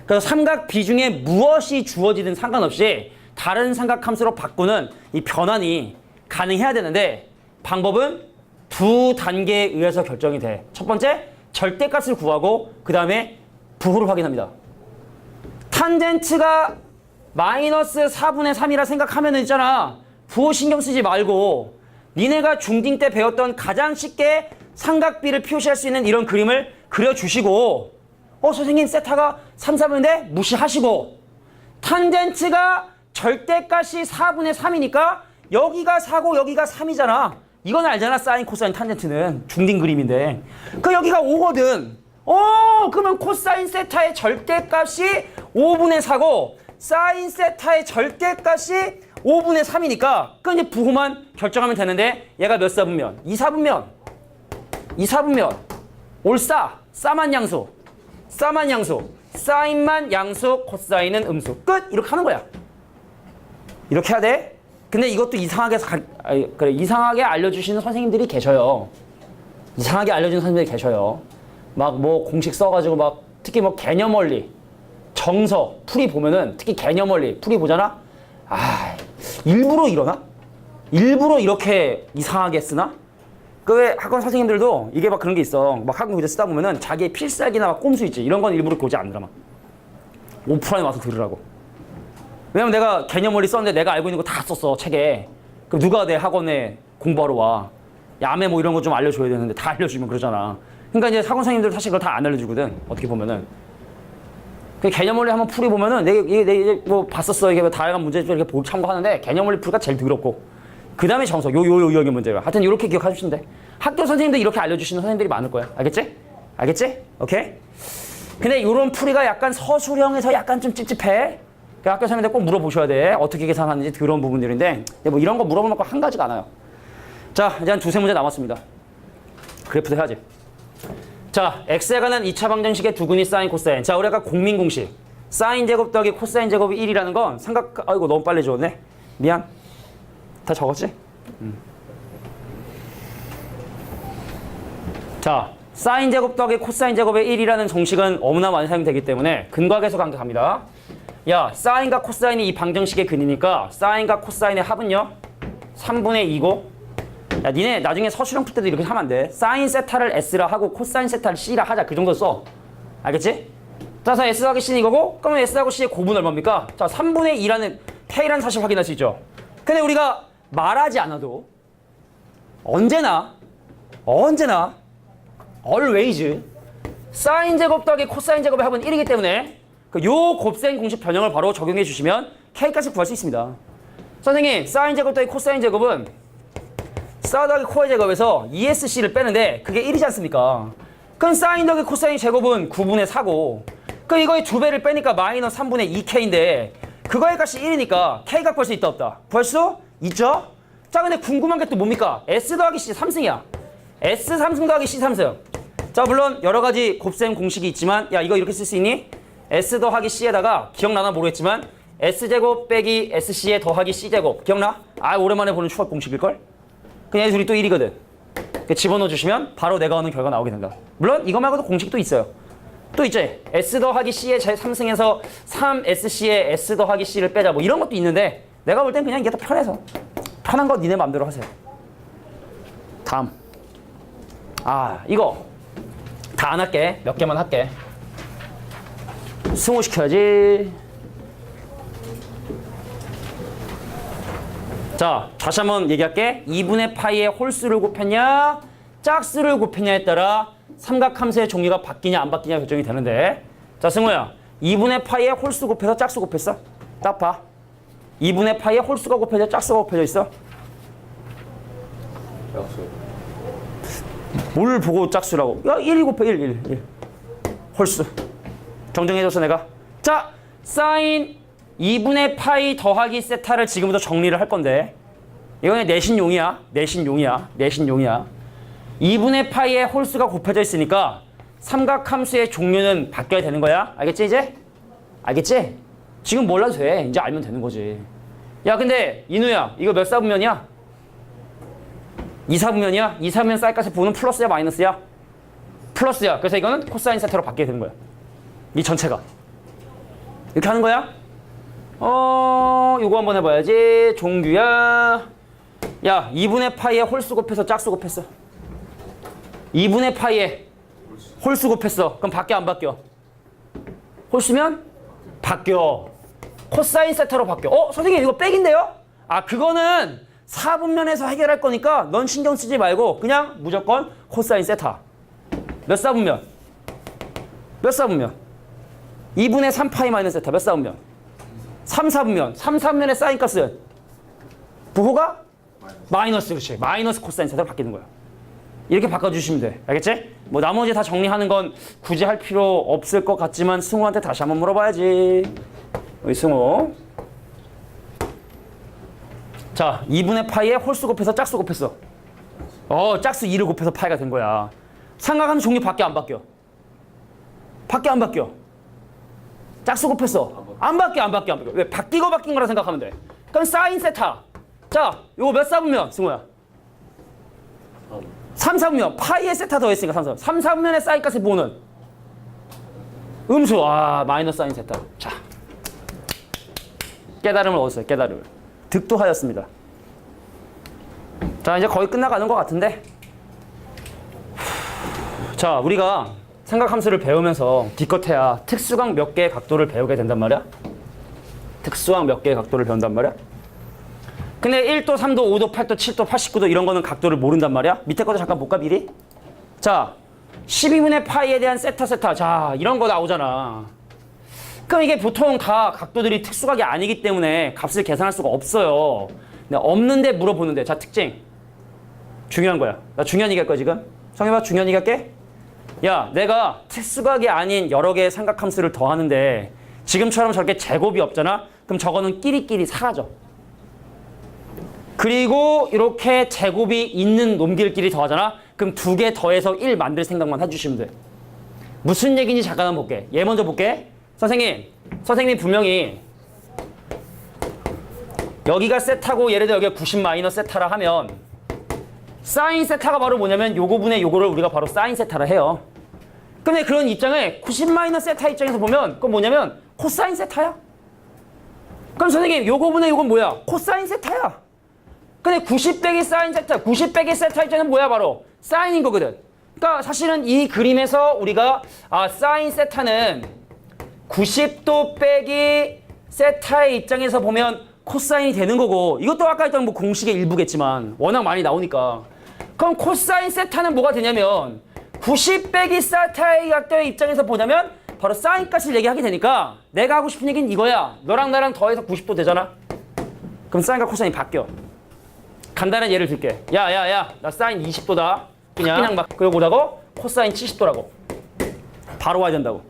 그래서 삼각 B 중에 무엇이 주어지든 상관없이 다른 삼각함수로 바꾸는 이 변환이 가능해야 되는데 방법은 두 단계에 의해서 결정이 돼. 첫 번째, 절대값을 구하고 그 다음에 부호를 확인합니다. 탄젠트가 마이너스 4분의 3이라 생각하면 있잖아. 부호 신경 쓰지 말고 니네가 중딩 때 배웠던 가장 쉽게 삼각 B를 표시할 수 있는 이런 그림을 그려주시고 선생님 세타가 3, 4분인데 무시하시고 탄젠트가 절대값이 4분의 3이니까 여기가 4고 여기가 3이잖아. 이건 알잖아. 사인, 코사인, 탄젠트는 중딩 그림인데. 그 여기가 5거든. 그러면 코사인 세타의 절대값이 5분의 4고 사인 세타의 절대값이 5분의 3이니까 그 이제 부호만 결정하면 되는데 얘가 몇 사분면? 2사분면. 2사분면. 올싸. 싸만 양수. 싸만 양수. 사인만 양수, 코사인은 음수. 끝! 이렇게 하는 거야. 이렇게 해야 돼. 근데 이것도 이상하게 알려주시는 선생님들이 계셔요. 이상하게 알려주는 선생님들이 계셔요. 막 뭐 공식 써가지고 막 특히 뭐 개념 원리, 정서, 풀이 보면은 특히 개념 원리, 풀이 보잖아? 일부러 이러나? 일부러 이렇게 이상하게 쓰나? 그 왜 학원 선생님들도 이게 막 그런 게 있어. 막 학원 교재 쓰다 보면은 자기의 필살기나 막 꼼수 있지. 이런 건 일부러 교재 안 들어 막. 오프라인 와서 들으라고. 왜냐면 내가 개념 원리 썼는데 내가 알고 있는 거 다 썼어, 책에. 그럼 누가 내 학원에 공부하러 와? 야매 뭐 이런 거 좀 알려줘야 되는데 다 알려주면 그러잖아. 그러니까 이제 학원 선생님들 사실 그걸 다 안 알려주거든. 어떻게 보면은. 그 개념 원리 한번 풀이 보면은 내가 뭐 봤었어. 이게 뭐 다양한 문제 좀 이렇게 참고하는데 개념 원리 풀이가 제일 더럽고. 그 다음에 정석. 여기 문제가. 하여튼 이렇게 기억하시면 돼. 학교 선생님들 이렇게 알려주시는 선생님들이 많을 거야. 알겠지? 알겠지? 오케이? 근데 이런 풀이가 약간 서술형에서 약간 좀 찝찝해. 그 학교 선생님들 꼭 물어보셔야 돼. 어떻게 계산하는지 그런 부분들인데 뭐 이런 거 물어보는 거 한 가지가 않아요. 자, 이제 한 두세 문제 남았습니다. 그래프도 해야지. 자, x에 관한 2차 방정식의 두근이 사인, 코사인. 자, 우리 아까 공민 공식. 사인 제곱 더하기 코사인 제곱이 1이라는 건 아이고 너무 빨리 적었네. 미안. 다 적었지? 자, 사인 제곱 더하기 코사인 제곱의 1이라는 정식은 너무나 많이 사용되기 때문에 근과계수 관계 갑니다. 야, 사인과 코사인이 이 방정식의 근이니까 사인과 코사인의 합은요? 3분의 2고 야, 니네 나중에 서술형 풀 때도 이렇게 하면 안 돼. 사인 세타를 S라 하고 코사인 세타를 C라 하자. 그 정도 써. 알겠지? 자, S 더하기 C는 이거고 그러면 S하고 C의 곱은 얼마입니까? 자, 3분의 2라는 K라는 사실 확인할 수 있죠. 근데 우리가 말하지 않아도 언제나 always 사인 제곱 더하기 코사인 제곱의 합은 1이기 때문에 요 곱셈 공식 변형을 바로 적용해 주시면 K값을 구할 수 있습니다. 선생님, 사인 제곱 더하기 코사인 제곱은 사 더하기 코의 제곱에서 ESC를 빼는데 그게 1이지 않습니까? 그럼 사인 더하기 코사인 제곱은 9분의 4고 그럼 이거의 2배를 빼니까 마이너스 3분의 2K인데 그거의 값이 1이니까 K값 구할 수 있다 없다? 구할 수 있죠? 자, 근데 궁금한 게 또 뭡니까? S 더하기 C 3승이야. S 3승 더하기 C 3승. 자, 물론 여러 가지 곱셈 공식이 있지만 야, 이거 이렇게 쓸 수 있니? S 더하기 C에다가 기억나나 모르겠지만 S제곱 빼기 SC에 더하기 C제곱. 기억나? 오랜만에 보는 추억 공식일걸? 그냥 얘 둘이 또 1이거든. 집어넣어 주시면 바로 내가 하는 결과가 나오게 된다. 물론 이거 말고도 공식도 있어요. 또 있지. S 더하기 C의 제3승에서 3SC에 S 더하기 C를 빼자. 뭐 이런 것도 있는데 내가 볼 땐 그냥 이게 더 편해서 편한 거 니네 맘대로 하세요. 다음. 이거 다 안 할게. 몇 개만 할게. 승호시켜야지. 자, 다시 한번 얘기할게. 2분의 파이의 홀수를 곱했냐 짝수를 곱했냐에 따라 삼각함수의 종류가 바뀌냐 안 바뀌냐 결정이 되는데 자, 승호야 2분의 파이의 홀수 곱해서 짝수 곱했어? 딱 봐. 2분의 파이의 홀수가 곱해져 짝수가 곱해져 있어? 짝수. 뭘 보고 짝수라고? 야, 1이 곱해 1 홀수 정정해줬어 내가. 자, 사인 2분의 파이 더하기 세타를 지금부터 정리를 할 건데 이거는 내신용이야. 2분의 파이의 홀수가 곱해져 있으니까 삼각함수의 종류는 바뀌어야 되는 거야. 알겠지 이제? 알겠지? 지금 몰라도 돼. 이제 알면 되는 거지. 야, 근데 인우야 이거 몇 사분면이야? 2사분면이야? 2사분면 사이까지 보는 플러스야 마이너스야? 플러스야. 그래서 이거는 코사인 세타로 바뀌게 되는 거야. 이 전체가. 이렇게 하는 거야? 요거 한번 해봐야지. 종규야. 야, 2분의 파이에 홀수 곱해서 짝수 곱했어. 2분의 파이에 홀수 곱했어. 그럼 바뀌어 안 바뀌어? 홀수면 바뀌어. 코사인 세타로 바뀌어. 선생님 이거 백인데요? 그거는 4분면에서 해결할 거니까 넌 신경 쓰지 말고 그냥 무조건 코사인 세타. 몇 사분면? 몇 사분면? 2분의 3파이 마이너스 세타 몇 사분면? 3사분면. 3사분면의 사인 값은 부호가 마이너스, 그렇지. 마이너스 코사인 세타로 바뀌는 거야. 이렇게 바꿔주시면 돼. 알겠지? 뭐 나머지 다 정리하는 건 굳이 할 필요 없을 것 같지만 승우한테 다시 한번 물어봐야지. 우리 승우. 자, 2분의 파이에 홀수 곱해서 짝수 곱했어. 짝수 2를 곱해서 파이가 된 거야. 삼각함수 종류 바뀌어 안 바뀌어? 바뀌어 안 바뀌어? 짝수 곱했어. 안 바뀌어 안 바뀌어 안 바뀌어. 왜? 바뀌고 바뀐 거라 생각하면 돼. 그럼 사인 세타. 자, 요거 몇 사분면 승우야? 3사분면. 파이에 세타 더했으니까 3사분면. 3사분면의 사인 값의 부호는? 음수. 마이너스 사인 세타. 자, 깨달음을 얻었어요. 깨달음을. 득도하였습니다. 자, 이제 거의 끝나가는 것 같은데. 자, 우리가 삼각함수를 배우면서 기껏해야 특수각 몇 개의 각도를 배우게 된단 말이야. 특수각 몇 개의 각도를 배운단 말이야. 근데 1도, 3도, 5도, 8도, 7도, 89도 이런 거는 각도를 모른단 말이야. 밑에 것도 잠깐 볼까 미리? 자, 12분의 파이에 대한 세타. 자, 이런 거 나오잖아. 그럼 이게 보통 다 각도들이 특수각이 아니기 때문에 값을 계산할 수가 없어요. 근데 없는데 물어보는데. 자, 특징. 중요한 거야. 나 중요한 얘기 할 거야 지금. 성해봐, 중요한 얘기 할게. 야, 내가 특수각이 아닌 여러 개의 삼각함수를 더하는데 지금처럼 저렇게 제곱이 없잖아? 그럼 저거는 끼리끼리 사라져. 그리고 이렇게 제곱이 있는 놈들끼리 더하잖아? 그럼 2개 더해서 1 만들 생각만 해주시면 돼. 무슨 얘기인지 잠깐 한번 볼게. 얘 먼저 볼게. 선생님이 분명히 여기가 세타고 예를 들어 여기가 90 마이너스 세타라 하면 사인 세타가 바로 뭐냐면 요거 분의 요거를 우리가 바로 사인 세타라 해요. 근데 그런 입장에 90 마이너스 세타 입장에서 보면 그건 뭐냐면 코사인 세타야. 그럼 선생님 요거 분의 요건 뭐야? 코사인 세타야. 근데 90 빼기 사인 세타, 90 빼기 세타 입장은 뭐야? 바로 사인인 거거든. 그러니까 사실은 이 그림에서 우리가 사인 세타는 90도 빼기 세타의 입장에서 보면 코사인이 되는 거고, 이것도 아까 했던 뭐 공식의 일부겠지만 워낙 많이 나오니까. 그럼 코사인 세타는 뭐가 되냐면 90 빼기 세타의 각도의 입장에서 보자면 바로 사인 값을 얘기하게 되니까 내가 하고 싶은 얘기는 이거야. 너랑 나랑 더해서 90도 되잖아. 그럼 사인과 코사인이 바뀌어. 간단한 예를 들게. 야, 나 사인 20도다. 그냥 막 그러고 오라고? 코사인 70도라고. 바로 와야 된다고.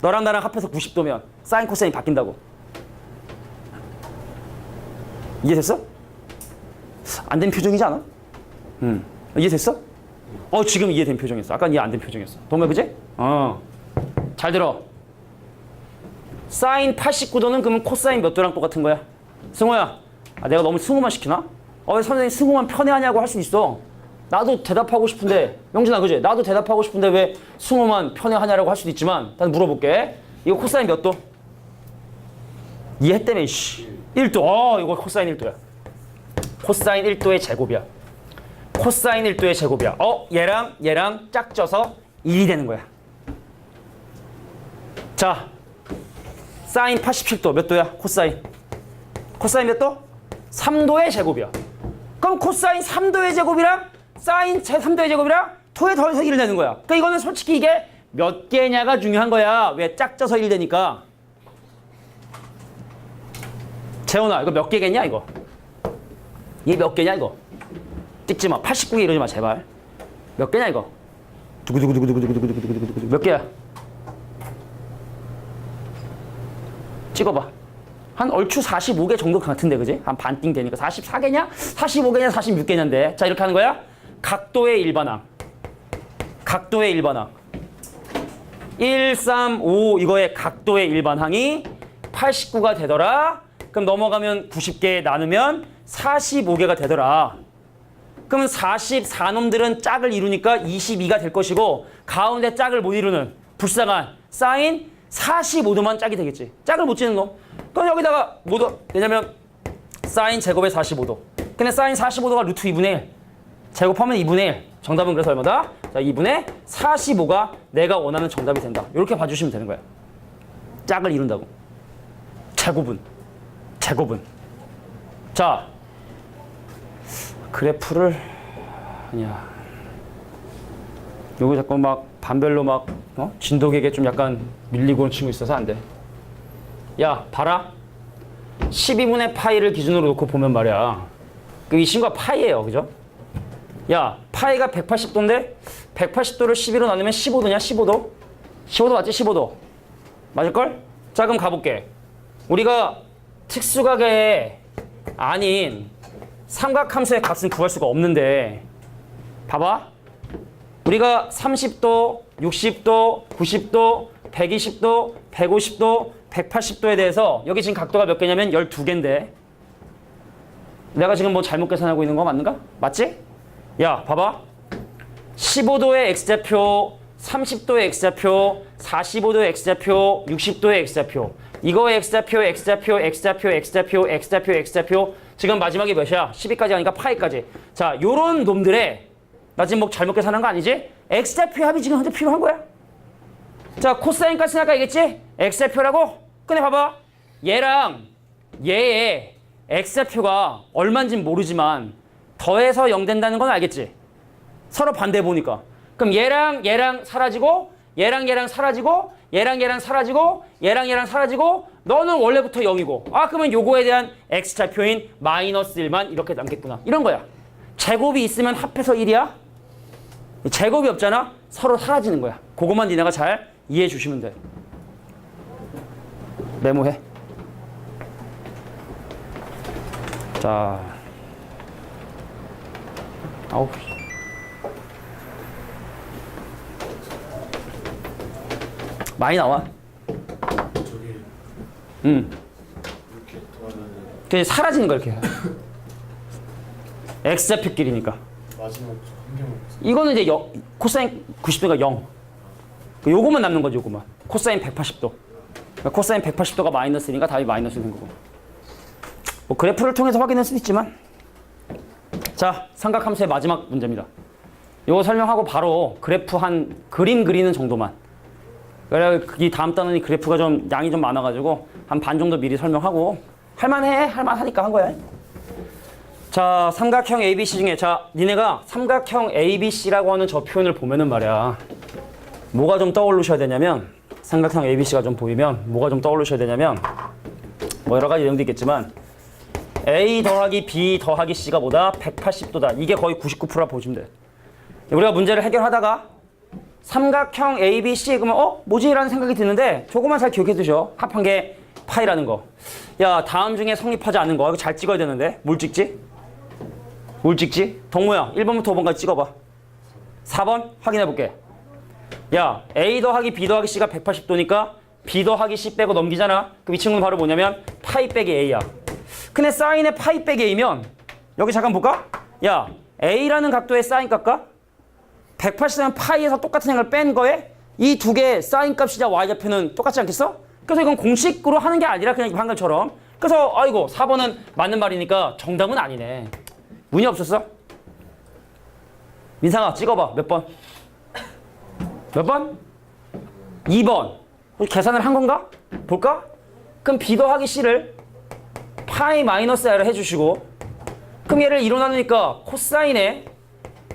너랑 나랑 합해서 90도면 사인 코사인이 바뀐다고. 이해됐어? 안 된 표정이지 않아? 이해됐어? 지금 이해된 표정이었어. 아까 이해 안 된 표정이었어. 동네 그지? 잘 들어. 사인 89도는 그러면 코사인 몇 도랑 똑같은 거야? 승호야, 내가 너무 승호만 시키나? 왜 선생님 승호만 편애하냐고 할 수 있어. 나도 대답하고 싶은데, 영진아 그지? 나도 대답하고 싶은데 왜 승호만 편애하냐라고 할 수도 있지만 난 물어볼게. 이거 코사인 몇 도? 이해했다며. 1도. 이거 코사인 1도야. 코사인 1도의 제곱이야. 코사인 1도의 제곱이야. 얘랑 짝져서 1이 되는 거야. 자, 사인 87도 몇 도야? 코사인 몇 도? 3도의 제곱이야. 그럼 코사인 3도의 제곱이랑 사인 3도의 제곱이랑 2에 더해서 1을 내는 거야. 그러니까 이거는 솔직히 이게 몇 개냐가 중요한 거야. 왜? 짝져서 1 되니까. 재훈아, 이거 몇 개겠냐 이거? 얘 몇 개냐 이거? 찍지 마. 89개 이러지 마 제발. 몇 개냐 이거? 두구두구두구두구두구두구두구두구두구 몇 개야? 찍어봐. 한 얼추 45개 정도 같은데 그지? 한 반띵 되니까 44개냐? 45개냐? 46개냐인데. 자, 이렇게 하는 거야. 각도의 일반항. 1, 3, 5 이거의 각도의 일반항이 89가 되더라. 그럼 넘어가면 90개 나누면 45개가 되더라. 그러면 44놈들은 짝을 이루니까 22가 될 것이고, 가운데 짝을 못 이루는 불쌍한 사인 45도만 짝이 되겠지. 짝을 못 지는 놈. 그럼 여기다가 뭐 왜냐면 사인 제곱의 45도. 근데 사인 45도가 루트 2분의 1. 제곱하면 2분의 1. 정답은 그래서 얼마다? 자, 2분의 45가 내가 원하는 정답이 된다. 이렇게 봐주시면 되는 거야. 짝을 이룬다고. 제곱은. 자, 그래프를 아니야. 요거 자꾸 막 반별로 막 진도객에 좀 약간 밀리고 오는 친구 있어서 안 돼. 야, 봐라. 12분의 파이를 기준으로 놓고 보면 말이야. 이 친구가 파이예요. 그죠? 야, 파이가 180도인데 180도를 12로 나누면 15도냐? 15도? 15도 맞지? 15도. 맞을걸? 자, 그럼 가볼게. 우리가 특수각의 아닌 삼각함수의 값은 구할 수가 없는데 봐봐. 우리가 30도, 60도, 90도, 120도, 150도, 180도에 대해서 여기 지금 각도가 몇 개냐면 12개인데 내가 지금 뭐 잘못 계산하고 있는 거 맞는가? 맞지? 야, 봐봐. 15도의 x좌표, 30도의 x좌표, 45도의 x좌표, 60도의 x좌표. 이거의 x좌표, x좌표, x좌표, x좌표, x좌표, x좌표. 지금 마지막에 몇이야? 12까지 하니까 파이까지. 자, 요런 놈들의 나 지금 뭐 잘못 계산한 거 아니지? x좌표 합이 지금 현재 필요한 거야. 자, 코사인 값은 아까 얘기했지? x좌표라고? 근데 봐봐. 얘랑 얘의 x좌표가 얼마인지는 모르지만 더해서 0 된다는 건 알겠지? 서로 반대 보니까. 그럼 얘랑 사라지고 얘랑 사라지고 얘랑 사라지고 얘랑 사라지고 너는 원래부터 0이고 아 그러면 요거에 대한 x좌표인 마이너스 1만 이렇게 남겠구나. 이런 거야. 제곱이 있으면 합해서 1이야. 제곱이 없잖아. 서로 사라지는 거야. 그것만 니네가 잘 이해해 주시면 돼. 메모해. 자, 아우. 많이 나와. 저기 이렇게 더하면 그냥 사라지는 거야 이렇게. x좌표끼리니까. 마지막 한 개만 이거는 이제 코사인 90도가 0. 요거만 남는 거지 요거만. 코사인 180도. 코사인 180도가 마이너스니까 답이 마이너스 된 거고. 뭐 그래프를 통해서 확인할 수도 있지만. 자, 삼각함수의 마지막 문제입니다. 요거 설명하고 바로 그래프 한 그림 그리는 정도만. 그래 이 다음 단원이 그래프가 좀 양이 좀 많아가지고 한 반 정도 미리 설명하고 할만하니까 한 거야. 자, 삼각형 ABC 중에 자 니네가 삼각형 ABC라고 하는 저 표현을 보면은 말이야 뭐가 좀 떠오르셔야 되냐면 삼각형 ABC가 좀 보이면 뭐가 좀 떠오르셔야 되냐면 뭐 여러 가지 내용도 있겠지만 A 더하기 B 더하기 C가 뭐다? 180도다. 이게 거의 99%라 보시면 돼. 우리가 문제를 해결하다가 삼각형 ABC 그러면 뭐지? 라는 생각이 드는데 조금만 잘 기억해 두셔. 합한 게 파이라는 거. 야, 다음 중에 성립하지 않은 거 이거 잘 찍어야 되는데 뭘 찍지? 뭘 찍지? 동무야 1번부터 5번까지 찍어봐. 4번 확인해 볼게. 야, A 더하기 B 더하기 C가 180도니까 B 더하기 C 빼고 넘기잖아. 그럼 이 친구는 바로 뭐냐면 파이 빼기 A야. 근데 사인의 파이 빼기 A면 여기 잠깐 볼까? 야, A라는 각도의 사인 값과 180은 파이에서 똑같은 양을 뺀 거에 이 두 개의 사인 값이자 y좌표는 똑같지 않겠어? 그래서 이건 공식으로 하는 게 아니라 그냥 방금처럼. 그래서 아이고 4번은 맞는 말이니까 정답은 아니네. 문이 없었어? 민상아 찍어봐. 몇 번? 몇 번? 2번. 계산을 한 건가? 볼까? 그럼 B 더하기 C를 파이 마이너스 R을 해주시고 그럼 얘를 2로 나누니까 코사인에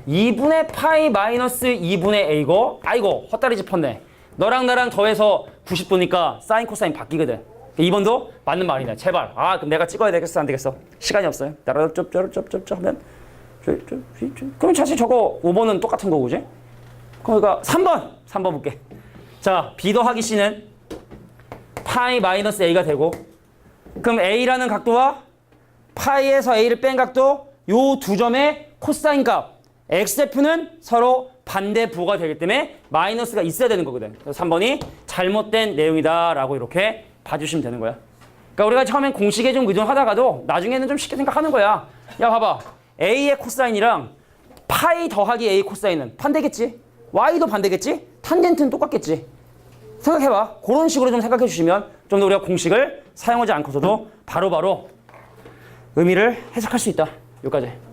2분의 파이 마이너스 2분의 A고 아이고 헛다리 짚었네. 너랑 나랑 더해서 90도니까 사인 코사인 바뀌거든. 2번도 맞는 말이네. 제발. 아 그럼 내가 찍어야 되겠어 안 되겠어? 시간이 없어요. 따라 쩝쩝 하면 그럼 사실 저거 5번은 똑같은 거고 그지? 그러니까 3번 볼게. 자 B 더하기 C는 파이 마이너스 A가 되고 그럼 A라는 각도와 파이에서 A를 뺀 각도 요 두 점의 코사인 값 X좌표는 서로 반대 부호가 되기 때문에 마이너스가 있어야 되는 거거든. 그래서 3번이 잘못된 내용이다 라고 이렇게 봐주시면 되는 거야. 그러니까 우리가 처음엔 공식에 좀 의존하다가도 나중에는 좀 쉽게 생각하는 거야. 야 봐봐. A의 코사인이랑 파이 더하기 A 코사인은 반대겠지? Y도 반대겠지? 탄젠트는 똑같겠지? 생각해봐. 그런 식으로 좀 생각해 주시면 좀 더 우리가 공식을 사용하지 않고서도 바로바로 의미를 해석할 수 있다. 여기까지.